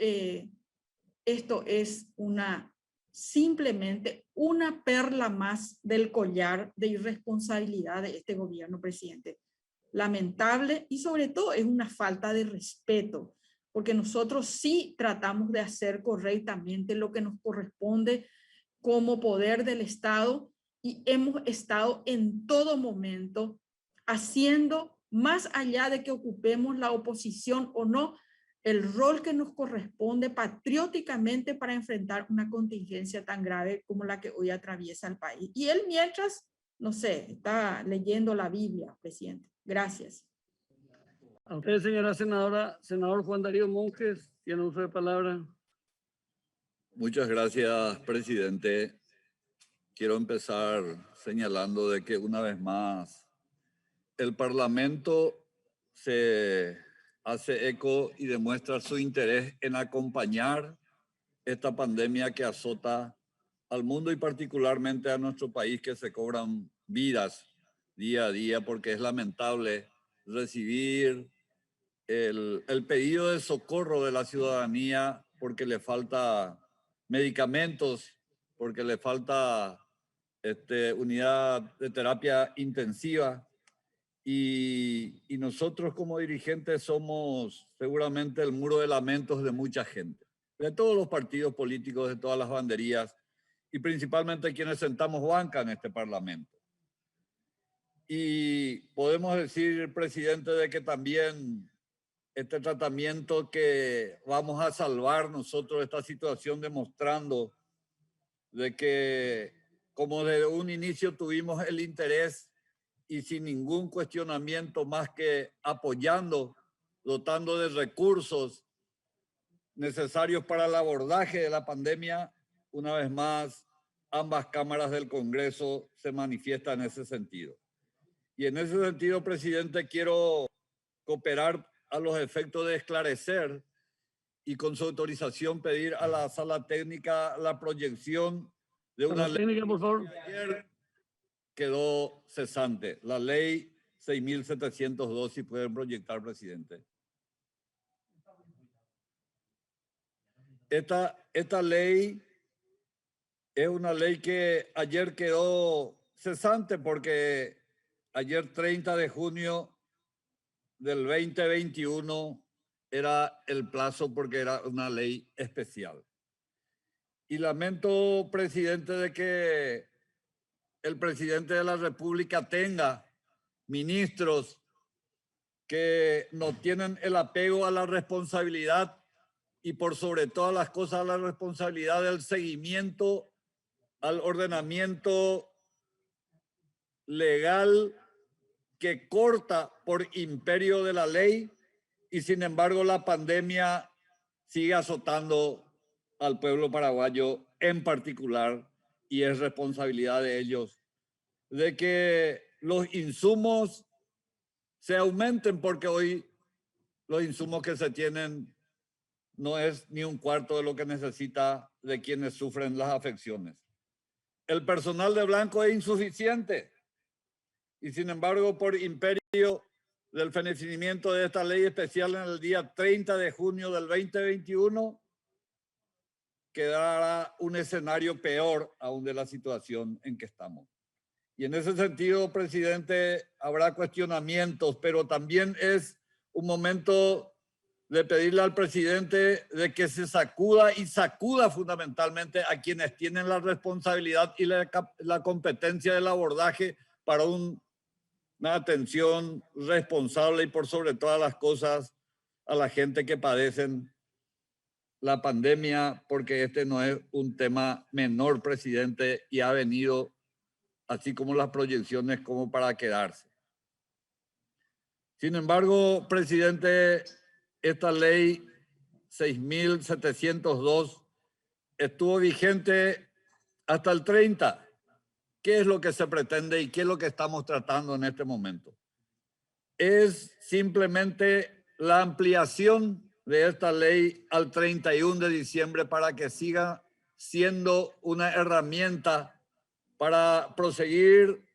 esto es simplemente una perla más del collar de irresponsabilidad de este gobierno, presidente. Lamentable, y sobre todo es una falta de respeto, porque nosotros sí tratamos de hacer correctamente lo que nos corresponde como poder del Estado, y hemos estado en todo momento haciendo, más allá de que ocupemos la oposición o no, el rol que nos corresponde patrióticamente para enfrentar una contingencia tan grave como la que hoy atraviesa el país. Y él, mientras, no sé, está leyendo la Biblia, presidente. Gracias. A usted, señora senadora. Senador Juan Darío Monjes, tiene uso de palabra. Muchas gracias, presidente. Quiero empezar señalando de que una vez más el Parlamento se hace eco y demuestra su interés en acompañar esta pandemia que azota al mundo y particularmente a nuestro país, que se cobran vidas día a día, porque es lamentable recibir el pedido de socorro de la ciudadanía porque le falta medicamentos, porque le falta unidad de terapia intensiva. Y nosotros como dirigentes somos seguramente el muro de lamentos de mucha gente, de todos los partidos políticos, de todas las banderías, y principalmente quienes sentamos banca en este Parlamento. Y podemos decir, presidente, de que también este tratamiento que vamos a salvar nosotros esta situación, demostrando de que como desde un inicio tuvimos el interés y sin ningún cuestionamiento más que apoyando, dotando de recursos necesarios para el abordaje de la pandemia, una vez más, ambas cámaras del Congreso se manifiestan en ese sentido. Y en ese sentido, presidente, quiero cooperar a los efectos de esclarecer y con su autorización pedir a la sala técnica la proyección de una ley técnica, por favor. que ayer quedó cesante, la ley 6.702, si pueden proyectar, presidente. Esta ley es una ley que ayer quedó cesante porque ayer 30 de junio del 2021 era el plazo, porque era una ley especial. Y lamento, presidente, de que el presidente de la República tenga ministros que no tienen el apego a la responsabilidad y por sobre todas las cosas a la responsabilidad del seguimiento al ordenamiento legal que corta por imperio de la ley, y sin embargo la pandemia sigue azotando al pueblo paraguayo en particular, y es responsabilidad de ellos de que los insumos se aumenten, porque hoy los insumos que se tienen no es ni un cuarto de lo que necesita de quienes sufren las afecciones. El personal de blanco es insuficiente y sin embargo por imperio del fenecimiento de esta ley especial en el día 30 de junio del 2021, quedará un escenario peor aún de la situación en que estamos. Y en ese sentido, presidente, habrá cuestionamientos, pero también es un momento de pedirle al presidente de que se sacuda y sacuda fundamentalmente a quienes tienen la responsabilidad y la competencia del abordaje para una atención responsable y por sobre todas las cosas a la gente que padecen la pandemia, porque este no es un tema menor, presidente, y ha venido, así como las proyecciones, como para quedarse. Sin embargo, presidente, esta ley 6.702 estuvo vigente hasta el 30. ¿Qué es lo que se pretende y qué es lo que estamos tratando en este momento? Es simplemente la ampliación de esta ley al 31 de diciembre para que siga siendo una herramienta para proseguir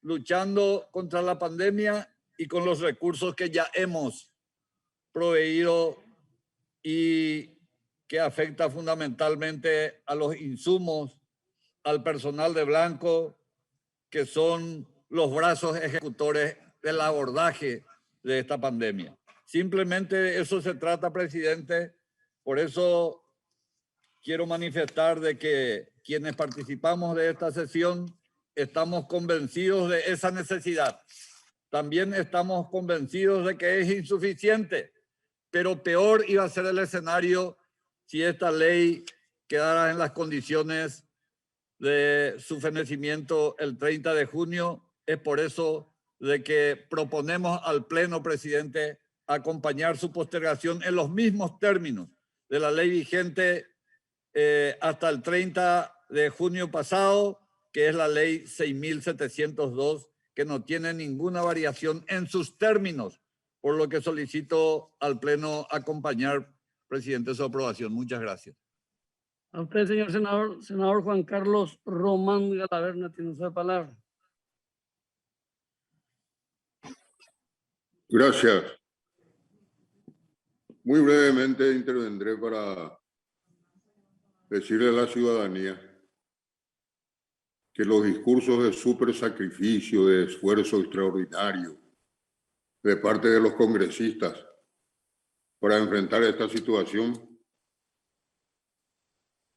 luchando contra la pandemia y con los recursos que ya hemos proveído y que afecta fundamentalmente a los insumos, al personal de blanco, que son los brazos ejecutores del abordaje de esta pandemia. Simplemente de eso se trata, presidente. Por eso quiero manifestar de que quienes participamos de esta sesión estamos convencidos de esa necesidad. También estamos convencidos de que es insuficiente, pero peor iba a ser el escenario si esta ley quedara en las condiciones de su fenecimiento el 30 de junio. Es por eso de que proponemos al Pleno, presidente, acompañar su postergación en los mismos términos de la ley vigente hasta el 30 de junio pasado, que es la ley 6.702, que no tiene ninguna variación en sus términos, por lo que solicito al Pleno acompañar, presidente, su aprobación. Muchas gracias. A usted, señor senador. Senador Juan Carlos Román Galaverna, tiene usted la palabra. Gracias. Muy brevemente intervendré para decirle a la ciudadanía que los discursos de súper sacrificio, de esfuerzo extraordinario de parte de los congresistas para enfrentar esta situación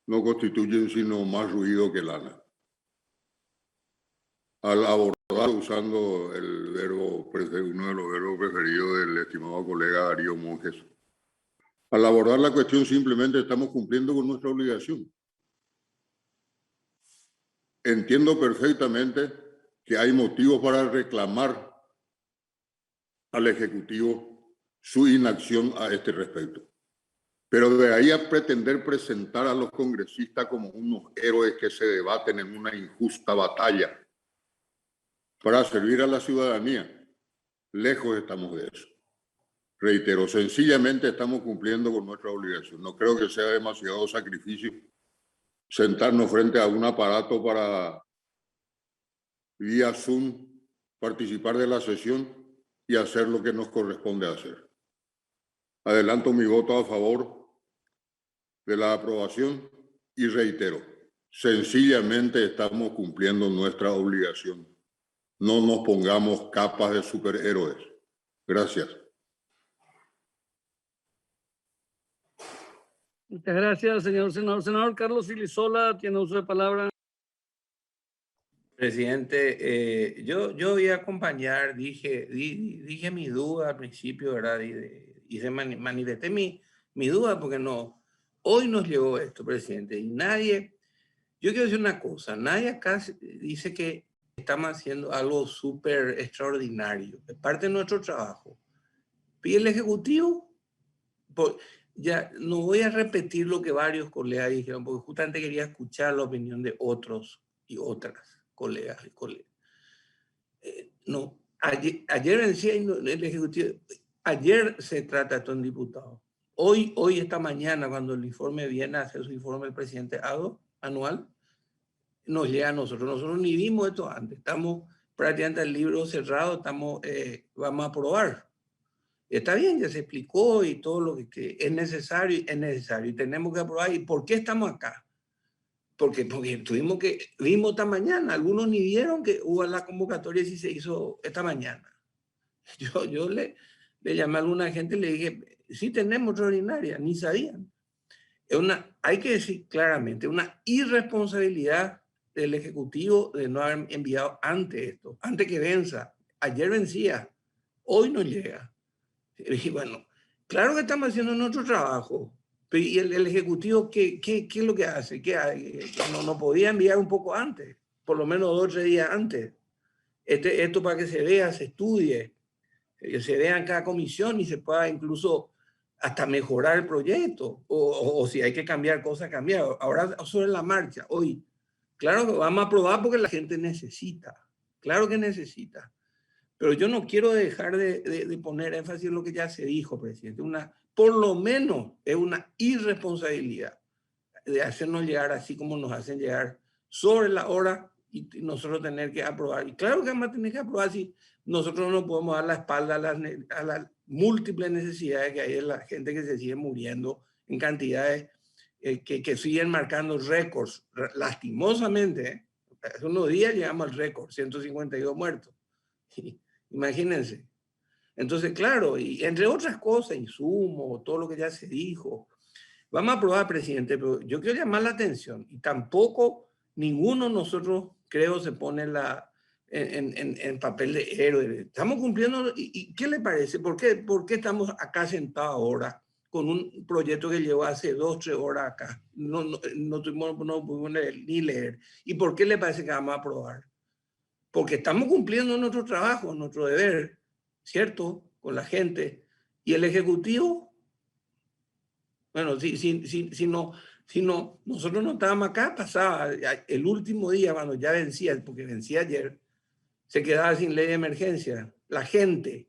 no constituyen sino más ruido que lana. Al abordar, usando el verbo, uno de los verbos preferidos del estimado colega Darío Monjes, al abordar la cuestión simplemente estamos cumpliendo con nuestra obligación. Entiendo perfectamente que hay motivos para reclamar al Ejecutivo su inacción a este respecto. Pero de ahí a pretender presentar a los congresistas como unos héroes que se debaten en una injusta batalla para servir a la ciudadanía, lejos estamos de eso. Reitero, sencillamente estamos cumpliendo con nuestra obligación. No creo que sea demasiado sacrificio sentarnos frente a un aparato para vía Zoom participar de la sesión y hacer lo que nos corresponde hacer. Adelanto mi voto a favor de la aprobación y reitero, sencillamente estamos cumpliendo nuestra obligación. No nos pongamos capas de superhéroes. Gracias. Muchas gracias, señor senador. Senador Carlos Silisola, tiene uso de palabra. Presidente, yo voy a acompañar, dije mi duda al principio, ¿verdad? Y manifesté mi duda porque no, hoy nos llegó esto, presidente, y nadie, yo quiero decir una cosa, nadie acá dice que estamos haciendo algo súper extraordinario, es parte de nuestro trabajo. Y el Ejecutivo, ya no voy a repetir lo que varios colegas dijeron, porque justamente quería escuchar la opinión de otros y otras colegas y colegas. No, ayer decía el Ejecutivo, ayer se trata esto en diputados. Hoy, esta mañana, cuando el informe viene a hacer su informe el presidente anual, nos llega a nosotros. Nosotros ni vimos esto antes. Estamos prácticamente el libro cerrado, vamos a aprobar. Está bien, ya se explicó y todo lo que es necesario y tenemos que aprobar. ¿Y por qué estamos acá? Porque vimos esta mañana, algunos ni vieron que hubo la convocatoria si se hizo esta mañana. Yo le llamé a alguna gente y le dije, sí tenemos extraordinaria, ni sabían. Hay que decir claramente, una irresponsabilidad del Ejecutivo de no haber enviado antes esto, antes que venza. Ayer vencía, hoy no llega. Y bueno, claro que estamos haciendo nuestro trabajo, pero ¿y el Ejecutivo qué es lo que hace? No podía enviar un poco antes, por lo menos 2 o 3 días antes. Esto para que se vea, se estudie, se vea en cada comisión y se pueda incluso hasta mejorar el proyecto, o si hay que cambiar cosas, cambiar. Ahora sobre la marcha, hoy, claro que vamos a aprobar porque la gente necesita, claro que necesita. Pero yo no quiero dejar de poner énfasis en lo que ya se dijo, presidente. Por lo menos es una irresponsabilidad de hacernos llegar así como nos hacen llegar sobre la hora y nosotros tener que aprobar. Y claro que vamos a tener que aprobar si nosotros no podemos dar la espalda a las múltiples necesidades que hay de la gente que se sigue muriendo en cantidades que siguen marcando récords. Lastimosamente, hace unos días llegamos al récord, 152 muertos. Imagínense. Entonces, claro, y entre otras cosas, insumos, todo lo que ya se dijo, vamos a aprobar, presidente, pero yo quiero llamar la atención y tampoco ninguno de nosotros, creo, se pone en papel de héroe. Estamos cumpliendo, ¿y qué le parece? ¿Por qué estamos acá sentados ahora con un proyecto que llevó hace 2 o 3 horas acá? No pudimos ni leer. ¿Y por qué le parece que vamos a aprobar? Porque estamos cumpliendo nuestro trabajo, nuestro deber, ¿cierto? Con la gente. Y el Ejecutivo, bueno, nosotros no estábamos acá, pasaba el último día cuando ya vencía, porque vencía ayer, se quedaba sin ley de emergencia. La gente,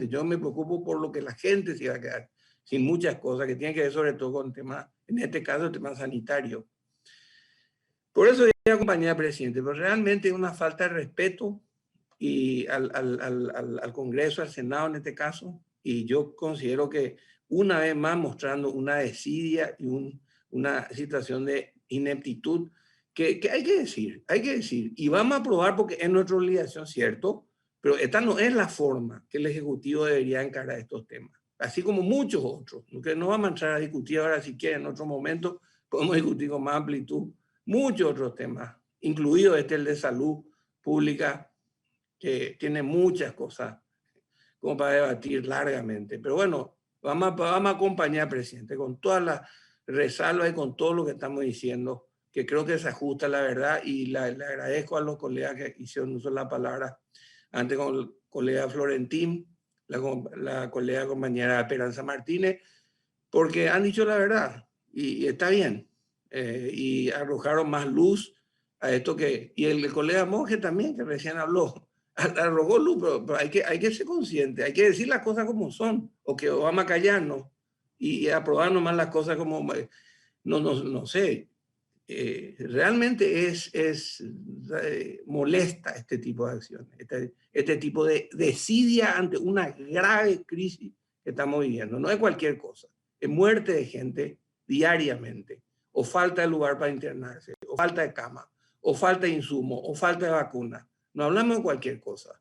yo me preocupo por lo que la gente se iba a quedar sin muchas cosas que tienen que ver sobre todo con temas, en este caso, el tema sanitario. Por eso yo acompañé al presidente, pero realmente es una falta de respeto y al Congreso, al Senado en este caso, y yo considero que una vez más mostrando una desidia y una situación de ineptitud que hay que decir, y vamos a aprobar porque es nuestra obligación, ¿cierto? Pero esta no es la forma que el Ejecutivo debería encarar estos temas, así como muchos otros, que no vamos a entrar a discutir ahora, si quieren, en otro momento podemos discutir con más amplitud muchos otros temas, incluido el de salud pública, que tiene muchas cosas como para debatir largamente. Pero bueno, vamos a acompañar, presidente, con todas las resalvas y con todo lo que estamos diciendo, que creo que se ajusta a la verdad, y le agradezco a los colegas que hicieron uso de la palabra, antes con el colega Florentín, la colega compañera Esperanza Martínez, porque han dicho la verdad y está bien, y arrojaron más luz a esto y el colega Monge también, que recién habló, arrojó luz, pero hay que ser consciente, hay que decir las cosas como son, o que vamos a callarnos y aprobar nomás las cosas como, no sé, realmente es molesta este tipo de acciones, este tipo de desidia ante una grave crisis que estamos viviendo, no es cualquier cosa, es muerte de gente diariamente, o falta de lugar para internarse, o falta de cama, o falta de insumo, o falta de vacuna. No hablamos de cualquier cosa.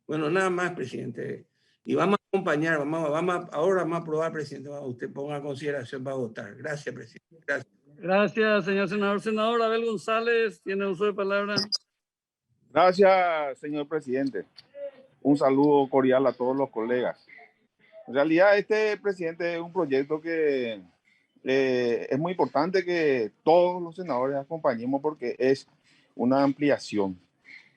Bueno, nada más, presidente. Y vamos a acompañar, ahora vamos a aprobar, presidente, cuando usted ponga a consideración para votar. Gracias, presidente. Gracias. Gracias, señor senador. Senador Abel González, tiene uso de palabra. Gracias, señor presidente. Un saludo cordial a todos los colegas. En realidad, presidente, es un proyecto que es muy importante que todos los senadores acompañemos porque es una ampliación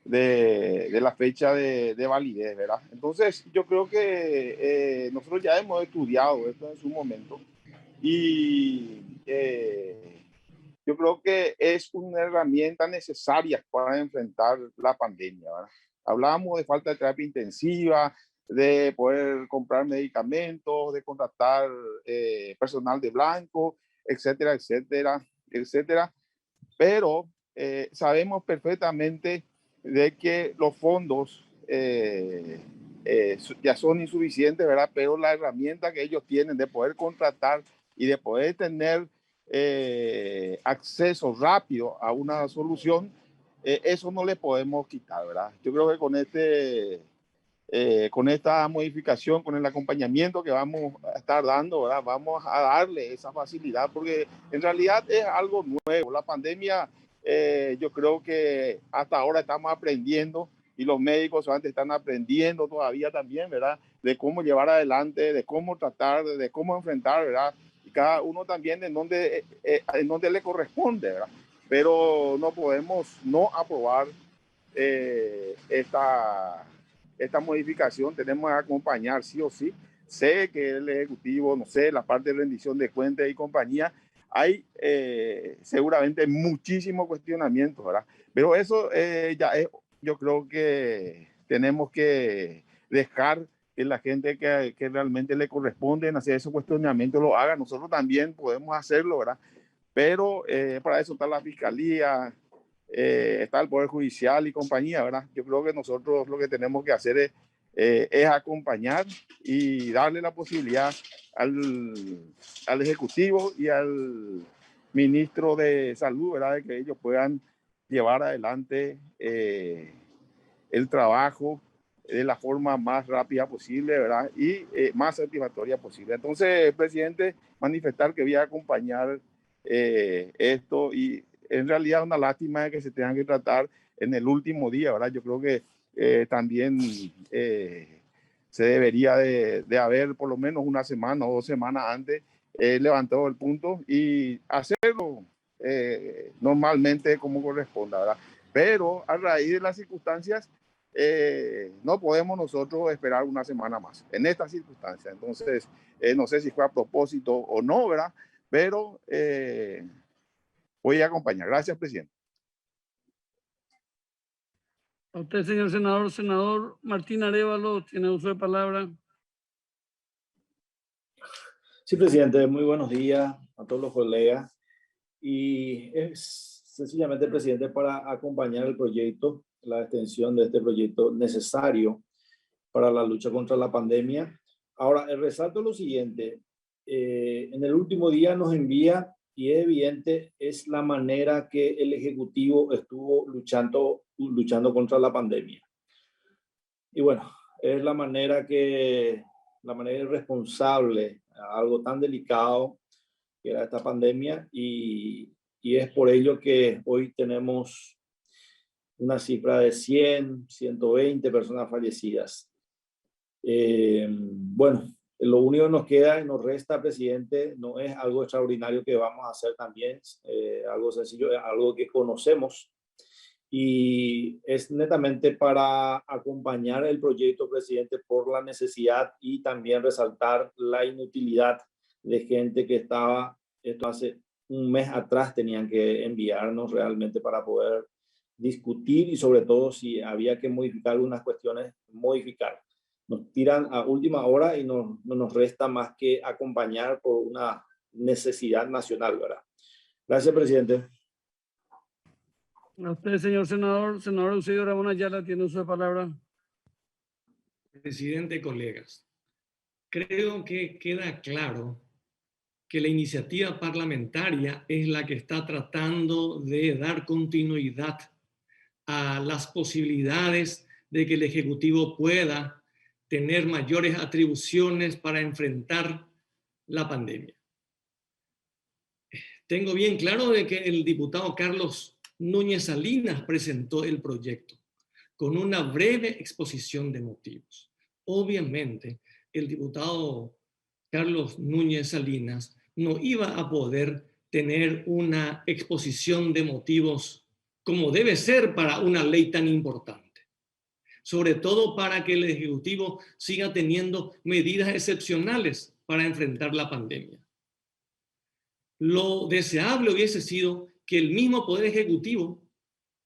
de la fecha de validez, ¿verdad? Entonces, yo creo que nosotros ya hemos estudiado esto en su momento y yo creo que es una herramienta necesaria para enfrentar la pandemia, ¿verdad? Hablábamos de falta de terapia intensiva, de poder comprar medicamentos, de contratar personal de blanco, etcétera, etcétera, etcétera. Pero sabemos perfectamente de que los fondos ya son insuficientes, ¿verdad? Pero la herramienta que ellos tienen de poder contratar y de poder tener acceso rápido a una solución, eso no le podemos quitar, ¿verdad? Yo creo que con esta modificación, con el acompañamiento que vamos a estar dando, ¿verdad? Vamos a darle esa facilidad, porque en realidad es algo nuevo. La pandemia, yo creo que hasta ahora estamos aprendiendo, y los médicos antes están aprendiendo todavía también, ¿verdad? De cómo llevar adelante, de cómo tratar, de cómo enfrentar, ¿verdad? Y cada uno también en donde le corresponde, ¿verdad? Pero no podemos no aprobar esta modificación. Tenemos que acompañar sí o sí. Sé que el Ejecutivo, no sé, la parte de rendición de cuentas y compañía, hay seguramente muchísimos cuestionamientos, ¿verdad? Pero eso ya es, yo creo que tenemos que dejar que la gente que realmente le corresponde hacer esos cuestionamientos lo haga. Nosotros también podemos hacerlo, ¿verdad? Pero para eso está la Fiscalía, está el Poder Judicial y compañía, ¿verdad? Yo creo que nosotros lo que tenemos que hacer es acompañar y darle la posibilidad al Ejecutivo y al Ministro de Salud, ¿verdad? De que ellos puedan llevar adelante el trabajo de la forma más rápida posible, ¿verdad? Y más satisfactoria posible. Entonces, presidente, manifestar que voy a acompañar esto, y en realidad una lástima que se tengan que tratar en el último día, ¿verdad? Yo creo que también se debería de haber por lo menos una semana o 2 semanas antes levantado el punto y hacerlo normalmente como corresponda, ¿verdad? Pero a raíz de las circunstancias no podemos nosotros esperar una semana más en estas circunstancias. Entonces, no sé si fue a propósito o no, ¿verdad? Pero voy a acompañar. Gracias, presidente. A usted, señor senador. Senador Martín Arévalo, tiene uso de palabra. Sí, presidente, muy buenos días a todos los colegas. Y es sencillamente, presidente, para acompañar el proyecto, la extensión de este proyecto necesario para la lucha contra la pandemia. Ahora, resalto lo siguiente. En el último día nos envía, y es evidente, es la manera que el Ejecutivo estuvo luchando contra la pandemia. Y bueno, es la manera irresponsable, algo tan delicado que era esta pandemia, y es por ello que hoy tenemos una cifra de 100, 120 personas fallecidas. Bueno, lo único que nos queda y nos resta, presidente, no es algo extraordinario que vamos a hacer también, algo sencillo, algo que conocemos, y es netamente para acompañar el proyecto, presidente, por la necesidad y también resaltar la inutilidad de gente que estaba, esto hace un mes atrás tenían que enviarnos realmente para poder discutir, y sobre todo si había que modificar algunas cuestiones, modificar. Nos tiran a última hora y no nos resta más que acompañar por una necesidad nacional, ¿verdad? Gracias, presidente. A usted, señor senador. Senador Eusebio Ramón Ayala, tiene uso de palabra. Presidente, colegas, creo que queda claro que la iniciativa parlamentaria es la que está tratando de dar continuidad a las posibilidades de que el Ejecutivo pueda tener mayores atribuciones para enfrentar la pandemia. Tengo bien claro de que el diputado Carlos Núñez Salinas presentó el proyecto con una breve exposición de motivos. Obviamente, el diputado Carlos Núñez Salinas no iba a poder tener una exposición de motivos como debe ser para una ley tan importante, sobre todo para que el Ejecutivo siga teniendo medidas excepcionales para enfrentar la pandemia. Lo deseable hubiese sido que el mismo Poder Ejecutivo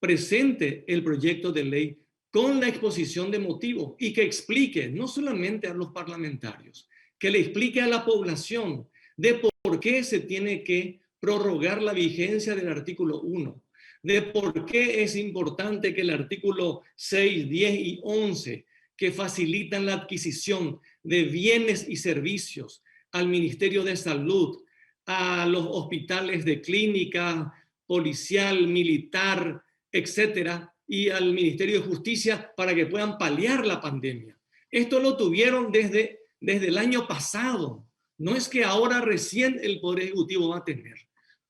presente el proyecto de ley con la exposición de motivos y que explique no solamente a los parlamentarios, que le explique a la población de por qué se tiene que prorrogar la vigencia del artículo 1, de por qué es importante que el artículo 6, 10 y 11, que facilitan la adquisición de bienes y servicios al Ministerio de Salud, a los hospitales de clínica, policial, militar, etcétera, y al Ministerio de Justicia para que puedan paliar la pandemia. Esto lo tuvieron desde el año pasado. No es que ahora recién el Poder Ejecutivo va a tener.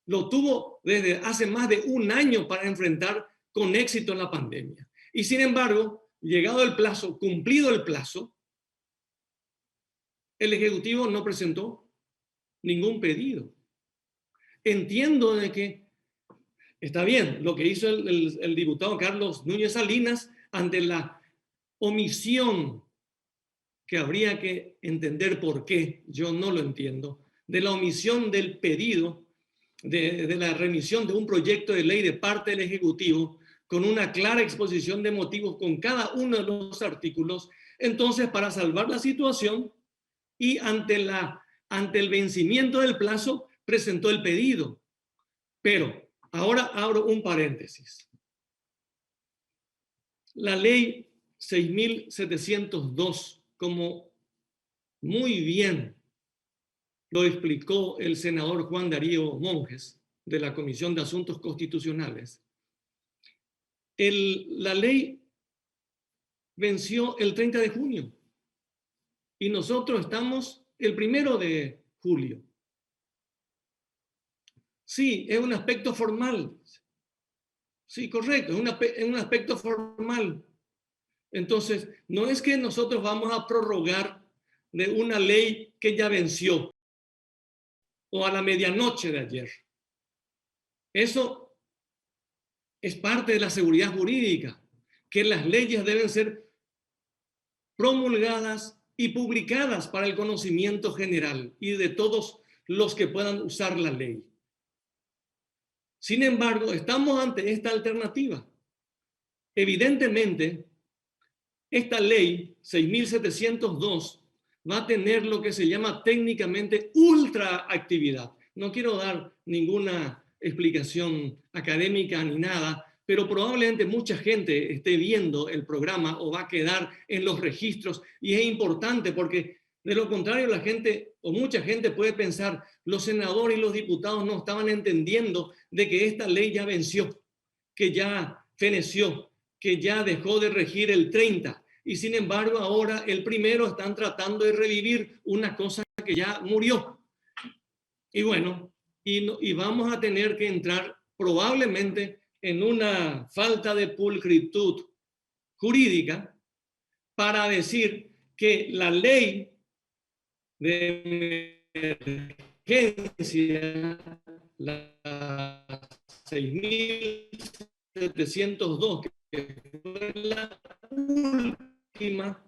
Lo tuvo desde hace más de un año para enfrentar con éxito la pandemia. Y sin embargo, llegado el plazo, cumplido el plazo, el Ejecutivo no presentó ningún pedido. Entiendo de que está bien lo que hizo el diputado Carlos Núñez Salinas ante la omisión, que habría que entender por qué, yo no lo entiendo, de la omisión del pedido de la remisión de un proyecto de ley de parte del Ejecutivo con una clara exposición de motivos con cada uno de los artículos. Entonces, para salvar la situación y ante el vencimiento del plazo, presentó el pedido. Pero ahora abro un paréntesis. La ley 6.702, como muy bien lo explicó el senador Juan Darío Monjes de la Comisión de Asuntos Constitucionales, la ley venció el 30 de junio y nosotros estamos el 1 de julio. Sí, es un aspecto formal. Sí, correcto, es un aspecto formal. Entonces, no es que nosotros vamos a prorrogar de una ley que ya venció o a la medianoche de ayer. Eso es parte de la seguridad jurídica, que las leyes deben ser promulgadas y publicadas para el conocimiento general y de todos los que puedan usar la ley. Sin embargo, estamos ante esta alternativa. Evidentemente, esta ley 6.702 va a tener lo que se llama técnicamente ultraactividad. No quiero dar ninguna explicación académica ni nada, pero probablemente mucha gente esté viendo el programa o va a quedar en los registros y es importante porque de lo contrario la gente o mucha gente puede pensar los senadores y los diputados no estaban entendiendo de que esta ley ya venció, que ya feneció, que ya dejó de regir el 30 y sin embargo ahora el 1 están tratando de revivir una cosa que ya murió. Y bueno, y vamos a tener que entrar probablemente en una falta de pulcritud jurídica para decir que la ley de emergencia, la 6.702, que fue la última,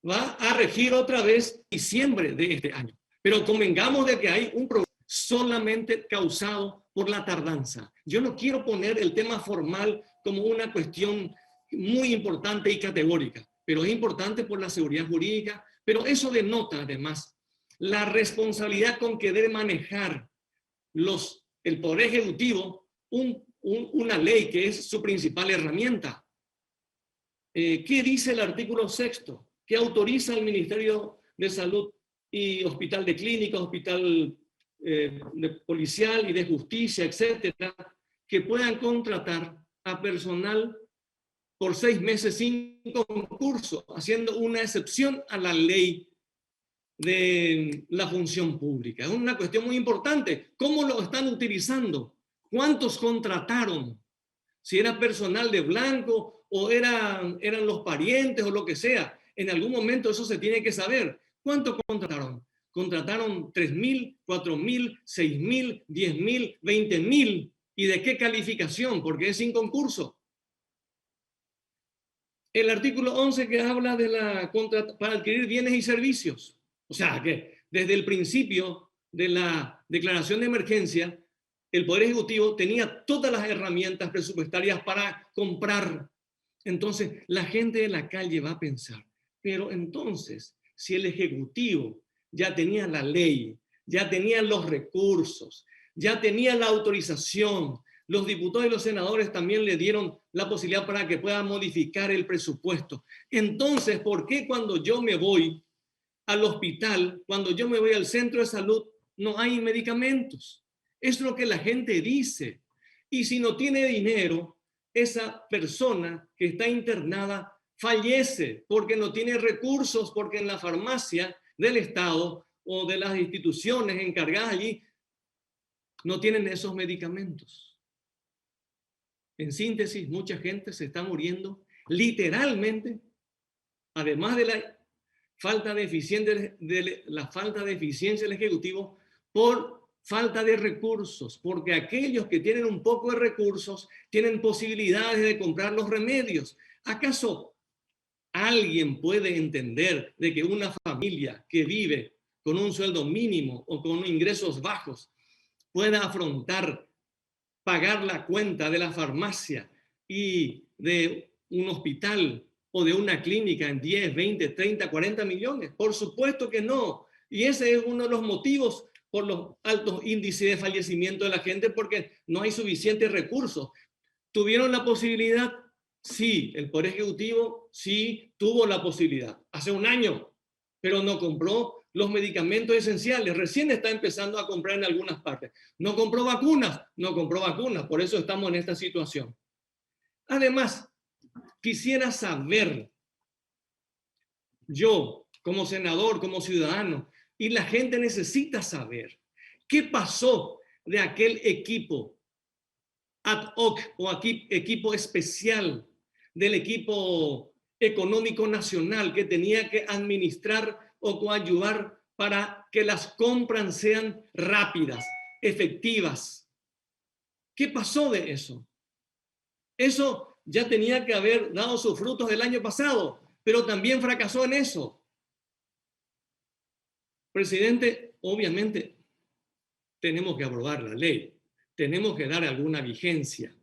va a regir otra vez diciembre de este año. Pero convengamos de que hay un problema solamente causado por la tardanza. Yo no quiero poner el tema formal como una cuestión muy importante y categórica, pero es importante por la seguridad jurídica, pero eso denota además la responsabilidad con que debe manejar el Poder Ejecutivo una ley que es su principal herramienta. ¿Qué dice el artículo 6? Que autoriza al Ministerio de Salud y Hospital de Clínica, Hospital de Policial y de Justicia, etcétera, que puedan contratar a personal por 6 meses sin concurso, haciendo una excepción a la ley de la función pública. Es una cuestión muy importante. ¿Cómo lo están utilizando? ¿Cuántos contrataron? Si era personal de blanco o eran los parientes o lo que sea. En algún momento eso se tiene que saber. ¿Cuánto contrataron? Contrataron 3.000, 4.000, 6.000, 10.000, 20.000. ¿Y de qué calificación? Porque es sin concurso. El artículo 11 que habla de para adquirir bienes y servicios. O sea que desde el principio de la declaración de emergencia, el Poder Ejecutivo tenía todas las herramientas presupuestarias para comprar. Entonces, la gente de la calle va a pensar, pero entonces, si el Ejecutivo ya tenía la ley, ya tenía los recursos, ya tenía la autorización, Los diputados y los senadores también le dieron la posibilidad para que pueda modificar el presupuesto. Entonces, ¿por qué cuando yo me voy al hospital, cuando yo me voy al centro de salud, no hay medicamentos? Es lo que la gente dice. Y si no tiene dinero, esa persona que está internada fallece porque no tiene recursos, porque en la farmacia del Estado o de las instituciones encargadas allí no tienen esos medicamentos. En síntesis, mucha gente se está muriendo literalmente, además de la falta de eficiencia del Ejecutivo, por falta de recursos, porque aquellos que tienen un poco de recursos tienen posibilidades de comprar los remedios. ¿Acaso alguien puede entender de que una familia que vive con un sueldo mínimo o con ingresos bajos pueda afrontar pagar la cuenta de la farmacia y de un hospital o de una clínica en 10, 20, 30, 40 millones? Por supuesto que no. Y ese es uno de los motivos por los altos índices de fallecimiento de la gente, porque no hay suficientes recursos. ¿Tuvieron la posibilidad? Sí, el Poder Ejecutivo sí tuvo la posibilidad, hace un año, pero no compró los medicamentos esenciales. Recién está empezando a comprar en algunas partes. No compró vacunas, por eso estamos en esta situación. Además, quisiera saber, yo como senador, como ciudadano, y la gente necesita saber, ¿qué pasó de aquel equipo ad hoc o equipo especial del equipo económico nacional que tenía que administrar o coadyuvar para que las compras sean rápidas, efectivas? ¿Qué pasó de eso? Eso ya tenía que haber dado sus frutos el año pasado, pero también fracasó en eso. Presidente, obviamente tenemos que aprobar la ley, tenemos que dar alguna vigencia,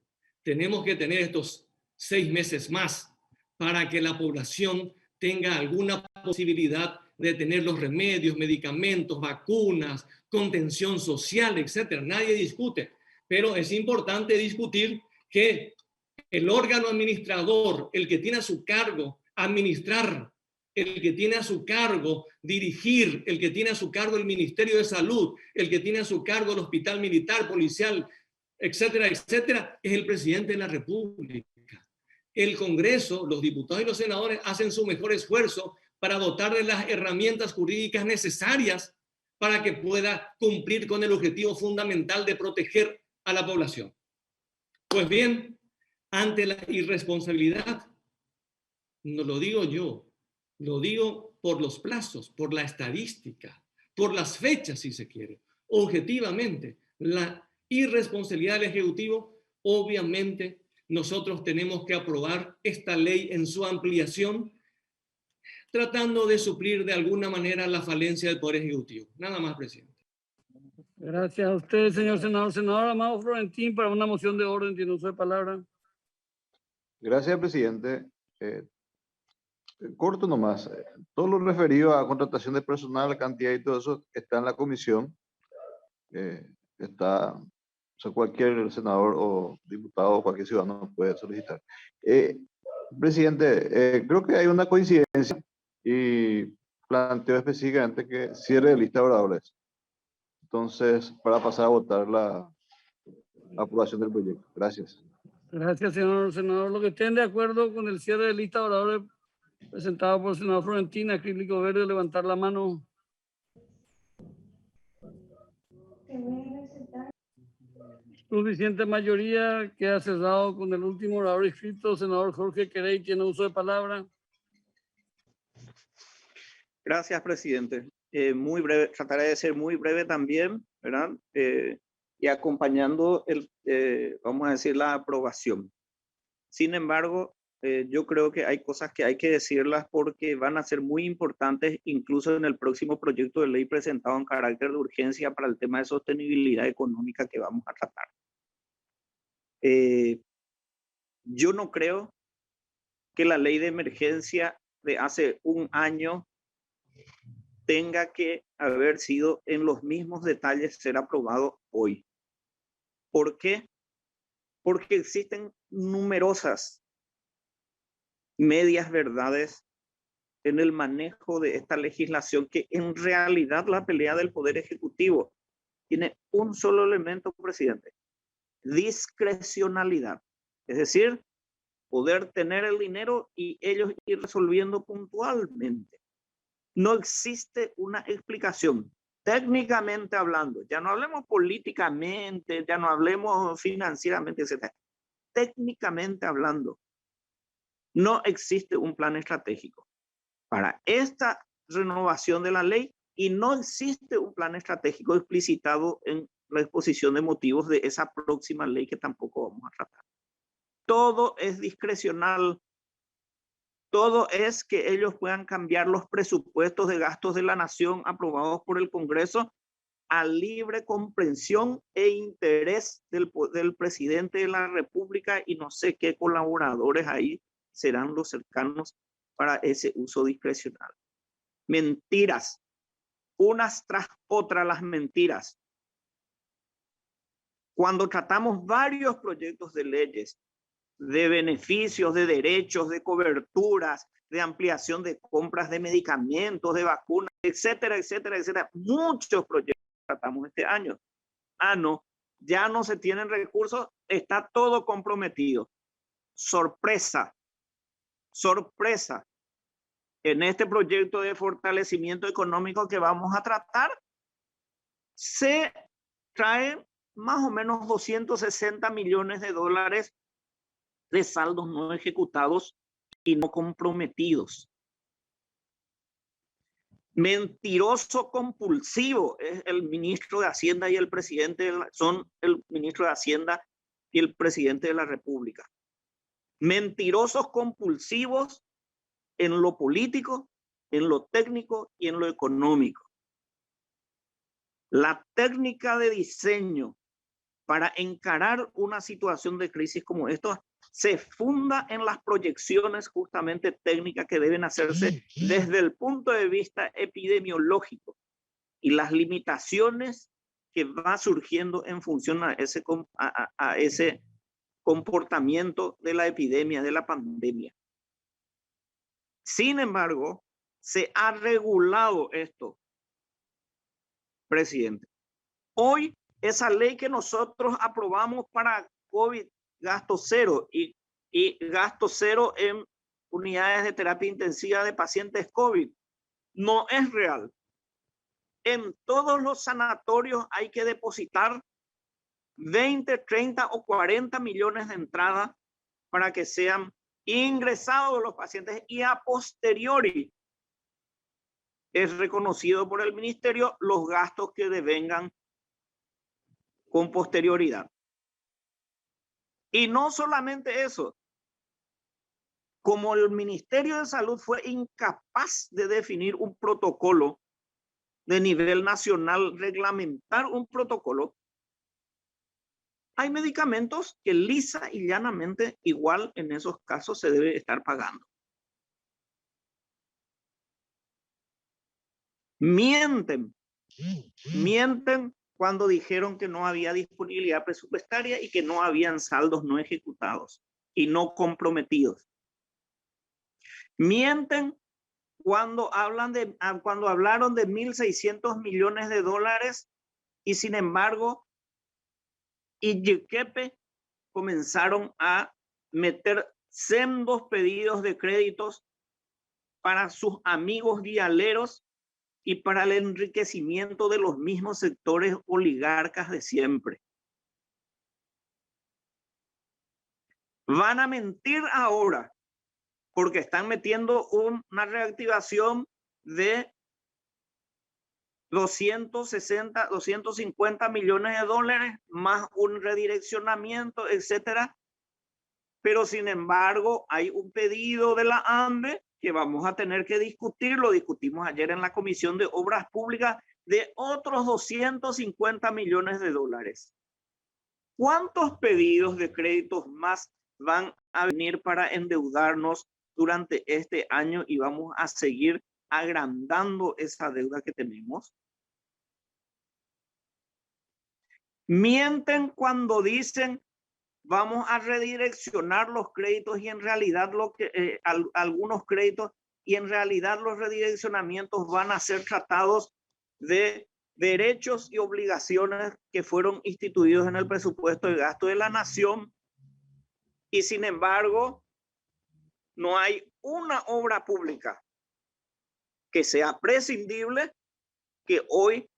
tenemos que tener estos 6 meses más para que la población tenga alguna posibilidad de tener los remedios, medicamentos, vacunas, contención social, etc. Nadie discute, pero es importante discutir que el órgano administrador, el que tiene a su cargo administrar, el que tiene a su cargo dirigir, el que tiene a su cargo el Ministerio de Salud, el que tiene a su cargo el Hospital Militar, Policial, etcétera, etcétera, es el presidente de la República. El Congreso, los diputados y los senadores hacen su mejor esfuerzo para dotar de las herramientas jurídicas necesarias para que pueda cumplir con el objetivo fundamental de proteger a la población. Pues bien, ante la irresponsabilidad, no lo digo yo, lo digo por los plazos, por la estadística, por las fechas, si se quiere. Objetivamente, la irresponsabilidad del Ejecutivo, obviamente, nosotros tenemos que aprobar esta ley en su ampliación, tratando de suplir de alguna manera la falencia del Poder Ejecutivo. Nada más, presidente. Gracias a usted, señor senador. Senador Amado Florentín, para una moción de orden, tiene uso de palabra. Gracias, presidente. Corto nomás. Todo lo referido a contratación de personal, cantidad y todo eso está en la comisión. Está, o sea, cualquier senador o diputado o cualquier ciudadano puede solicitar. Presidente, creo que hay una coincidencia y planteo específicamente que cierre de lista de oradores. Entonces, para pasar a votar la aprobación del proyecto. Gracias. Gracias, señor senador. Lo que estén de acuerdo con el cierre de lista de oradores presentado por el senador Florentín, acrílico verde, levantar la mano. Suficiente mayoría, queda cerrado con el último orador inscrito, senador Jorge Querey, tiene uso de palabra. Gracias, presidente. Muy breve, trataré de ser muy breve también, ¿verdad? Y acompañando, vamos a decir, la aprobación. Sin embargo, yo creo que hay cosas que hay que decirlas porque van a ser muy importantes, incluso en el próximo proyecto de ley presentado en carácter de urgencia para el tema de sostenibilidad económica que vamos a tratar. Yo no creo que la ley de emergencia de hace un año tenga que haber sido en los mismos detalles ser aprobado hoy. ¿Por qué? porque existen numerosas medias verdades en el manejo de esta legislación, que en realidad la pelea del Poder Ejecutivo tiene un solo elemento, presidente: discrecionalidad. Es decir, poder tener el dinero y ellos ir resolviendo puntualmente. No existe una explicación. Técnicamente hablando, ya no hablemos políticamente, ya no hablemos financieramente, etc. Técnicamente hablando, no existe un plan estratégico para esta renovación de la ley y no existe un plan estratégico explicitado en la exposición de motivos de esa próxima ley que tampoco vamos a tratar. Todo es discrecional. Todo es que ellos puedan cambiar los presupuestos de gastos de la nación aprobados por el Congreso a libre comprensión e interés del presidente de la República, y no sé qué colaboradores ahí serán los cercanos para ese uso discrecional. Mentiras, unas tras otras las mentiras. Cuando tratamos varios proyectos de leyes, de beneficios, de derechos, de coberturas, de ampliación de compras de medicamentos, de vacunas, etcétera, etcétera, etcétera. Muchos proyectos tratamos este año. Ah, no, ya no se tienen recursos, está todo comprometido. Sorpresa, sorpresa. En este proyecto de fortalecimiento económico que vamos a tratar, se traen más o menos 260 millones de dólares de saldos no ejecutados y no comprometidos. Mentiroso compulsivo es el ministro de Hacienda y el presidente, son el ministro de Hacienda y el presidente de la República. Mentirosos compulsivos en lo político, en lo técnico y en lo económico. La técnica de diseño para encarar una situación de crisis como esta se funda en las proyecciones justamente técnicas que deben hacerse desde el punto de vista epidemiológico y las limitaciones que va surgiendo en función a ese comportamiento de la epidemia, de la pandemia. Sin embargo, se ha regulado esto, presidente. Hoy, esa ley que nosotros aprobamos para COVID, gasto cero y gasto cero en unidades de terapia intensiva de pacientes COVID, no es real. En todos los sanatorios hay que depositar 20, 30 o 40 millones de entradas para que sean ingresados los pacientes, y a posteriori es reconocido por el ministerio los gastos que devengan con posterioridad. Y no solamente eso, como el Ministerio de Salud fue incapaz de definir un protocolo de nivel nacional, reglamentar un protocolo, hay medicamentos que lisa y llanamente igual en esos casos se debe estar pagando. Mienten cuando dijeron que no había disponibilidad presupuestaria y que no habían saldos no ejecutados y no comprometidos. Mienten cuando hablaron de 1.600 millones de dólares y sin embargo y Yequepe comenzaron a meter sendos pedidos de créditos para sus amigos dialeros y para el enriquecimiento de los mismos sectores oligarcas de siempre. Van a mentir ahora porque están metiendo una reactivación de 260, 250 millones de dólares, más un redireccionamiento, etcétera. Pero sin embargo, hay un pedido de la ANDE que vamos a tener que discutir, lo discutimos ayer en la Comisión de Obras Públicas, de otros 250 millones de dólares. ¿Cuántos pedidos de créditos más van a venir para endeudarnos durante este año y vamos a seguir agrandando esa deuda que tenemos? Mienten cuando dicen vamos a redireccionar los créditos y en realidad algunos créditos y en realidad los redireccionamientos van a ser tratados de derechos y obligaciones que fueron instituidos en el presupuesto de gasto de la nación y sin embargo no hay una obra pública que sea prescindible que hoy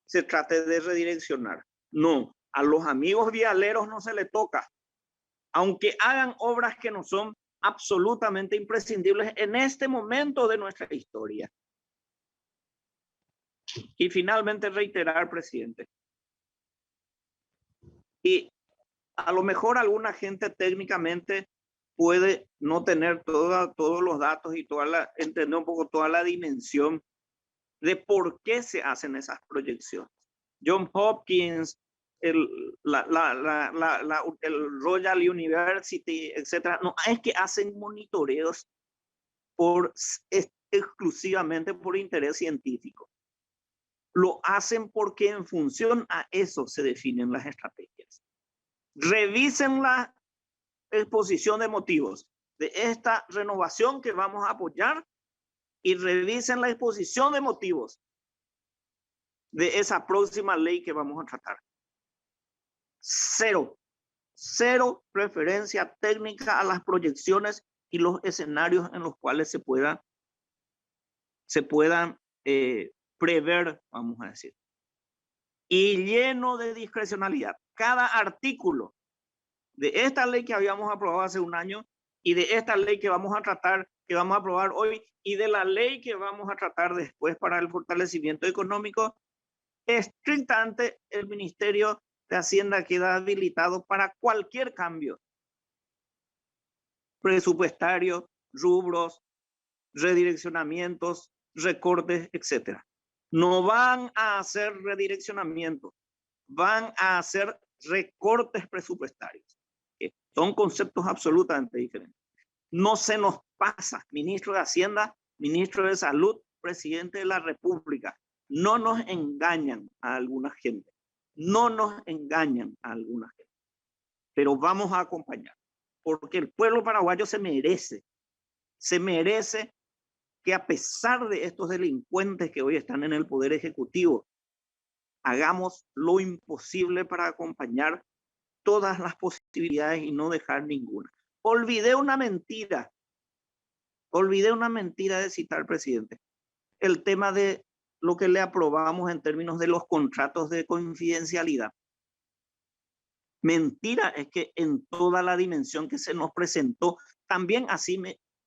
se trate de redireccionar. No, a los amigos vialeros no se les toca, aunque hagan obras que no son absolutamente imprescindibles en este momento de nuestra historia. Y finalmente reiterar, presidente, y a lo mejor alguna gente técnicamente puede no tener todos los datos y entender un poco toda la dimensión de por qué se hacen esas proyecciones. John Hopkins, el Royal University, etcétera, no es que hacen monitoreos exclusivamente por interés científico. Lo hacen porque en función a eso se definen las estrategias. Revisen la exposición de motivos de esta renovación que vamos a apoyar y revisen la exposición de motivos de esa próxima ley que vamos a tratar. Cero preferencia técnica a las proyecciones y los escenarios en los cuales se puedan prever, vamos a decir. Y lleno de discrecionalidad. Cada artículo de esta ley que habíamos aprobado hace un año y de esta ley que vamos a tratar, que vamos a aprobar hoy y de la ley que vamos a tratar después para el fortalecimiento económico, estrictamente el Ministerio de Hacienda queda habilitado para cualquier cambio presupuestario, rubros, redireccionamientos, recortes, etcétera. No van a hacer redireccionamientos, van a hacer recortes presupuestarios. Son conceptos absolutamente diferentes. No se nos pasa, ministro de Hacienda, ministro de Salud, presidente de la República. No nos engañan a alguna gente. No nos engañan a alguna gente. Pero vamos a acompañar. Porque el pueblo paraguayo se merece que a pesar de estos delincuentes que hoy están en el Poder Ejecutivo, hagamos lo imposible para acompañar todas las posibilidades y no dejar ninguna. Olvidé una mentira de citar al presidente. El tema de lo que le aprobamos en términos de los contratos de confidencialidad. Mentira es que en toda la dimensión que se nos presentó, también así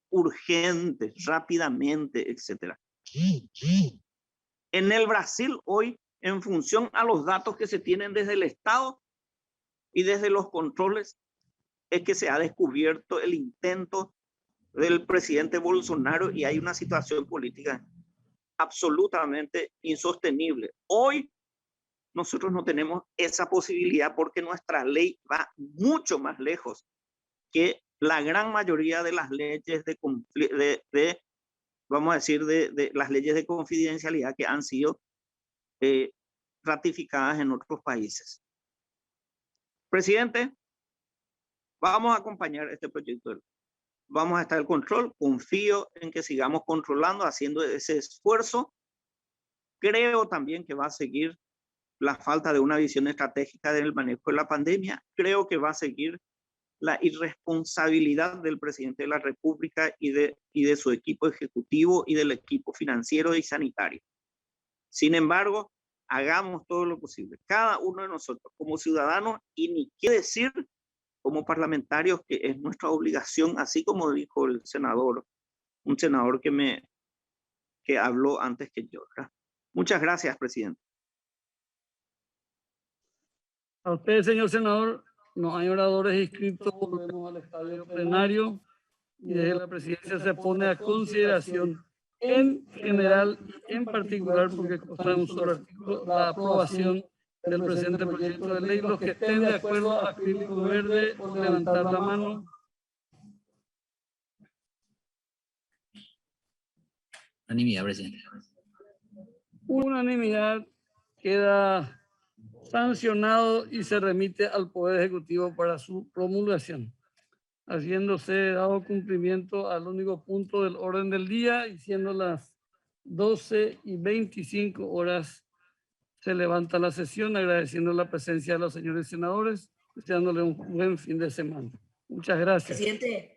urgente, rápidamente, etcétera. En el Brasil hoy, en función a los datos que se tienen desde el Estado y desde los controles, es que se ha descubierto el intento del presidente Bolsonaro y hay una situación política absolutamente insostenible. Hoy nosotros no tenemos esa posibilidad porque nuestra ley va mucho más lejos que la gran mayoría de las leyes vamos a decir, de las leyes de confidencialidad que han sido ratificadas en otros países. Presidente, vamos a acompañar este proyecto. Vamos a estar al control. Confío en que sigamos controlando, haciendo ese esfuerzo. Creo también que va a seguir la falta de una visión estratégica del manejo de la pandemia. Creo que va a seguir la irresponsabilidad del presidente de la República y de su equipo ejecutivo y del equipo financiero y sanitario. Sin embargo, hagamos todo lo posible, cada uno de nosotros como ciudadanos y ni qué decir como parlamentarios, que es nuestra obligación, así como dijo el senador, un senador que habló antes que yo. Muchas gracias, presidente. A usted, señor senador. No hay oradores inscritos, volvemos al estadio plenario y desde la presidencia se pone a consideración en general y en particular, porque consta en un solo artículo, la aprobación del presente proyecto de ley. Los que estén de acuerdo, acrílico verde, por levantar la mano. Unanimidad, presidente. Unanimidad. Queda sancionado y se remite al Poder Ejecutivo para su promulgación. Habiéndose dado cumplimiento al único punto del orden del día y siendo las 12:25, se levanta la sesión agradeciendo la presencia de los señores senadores, deseándoles un buen fin de semana. Muchas gracias. Presidente.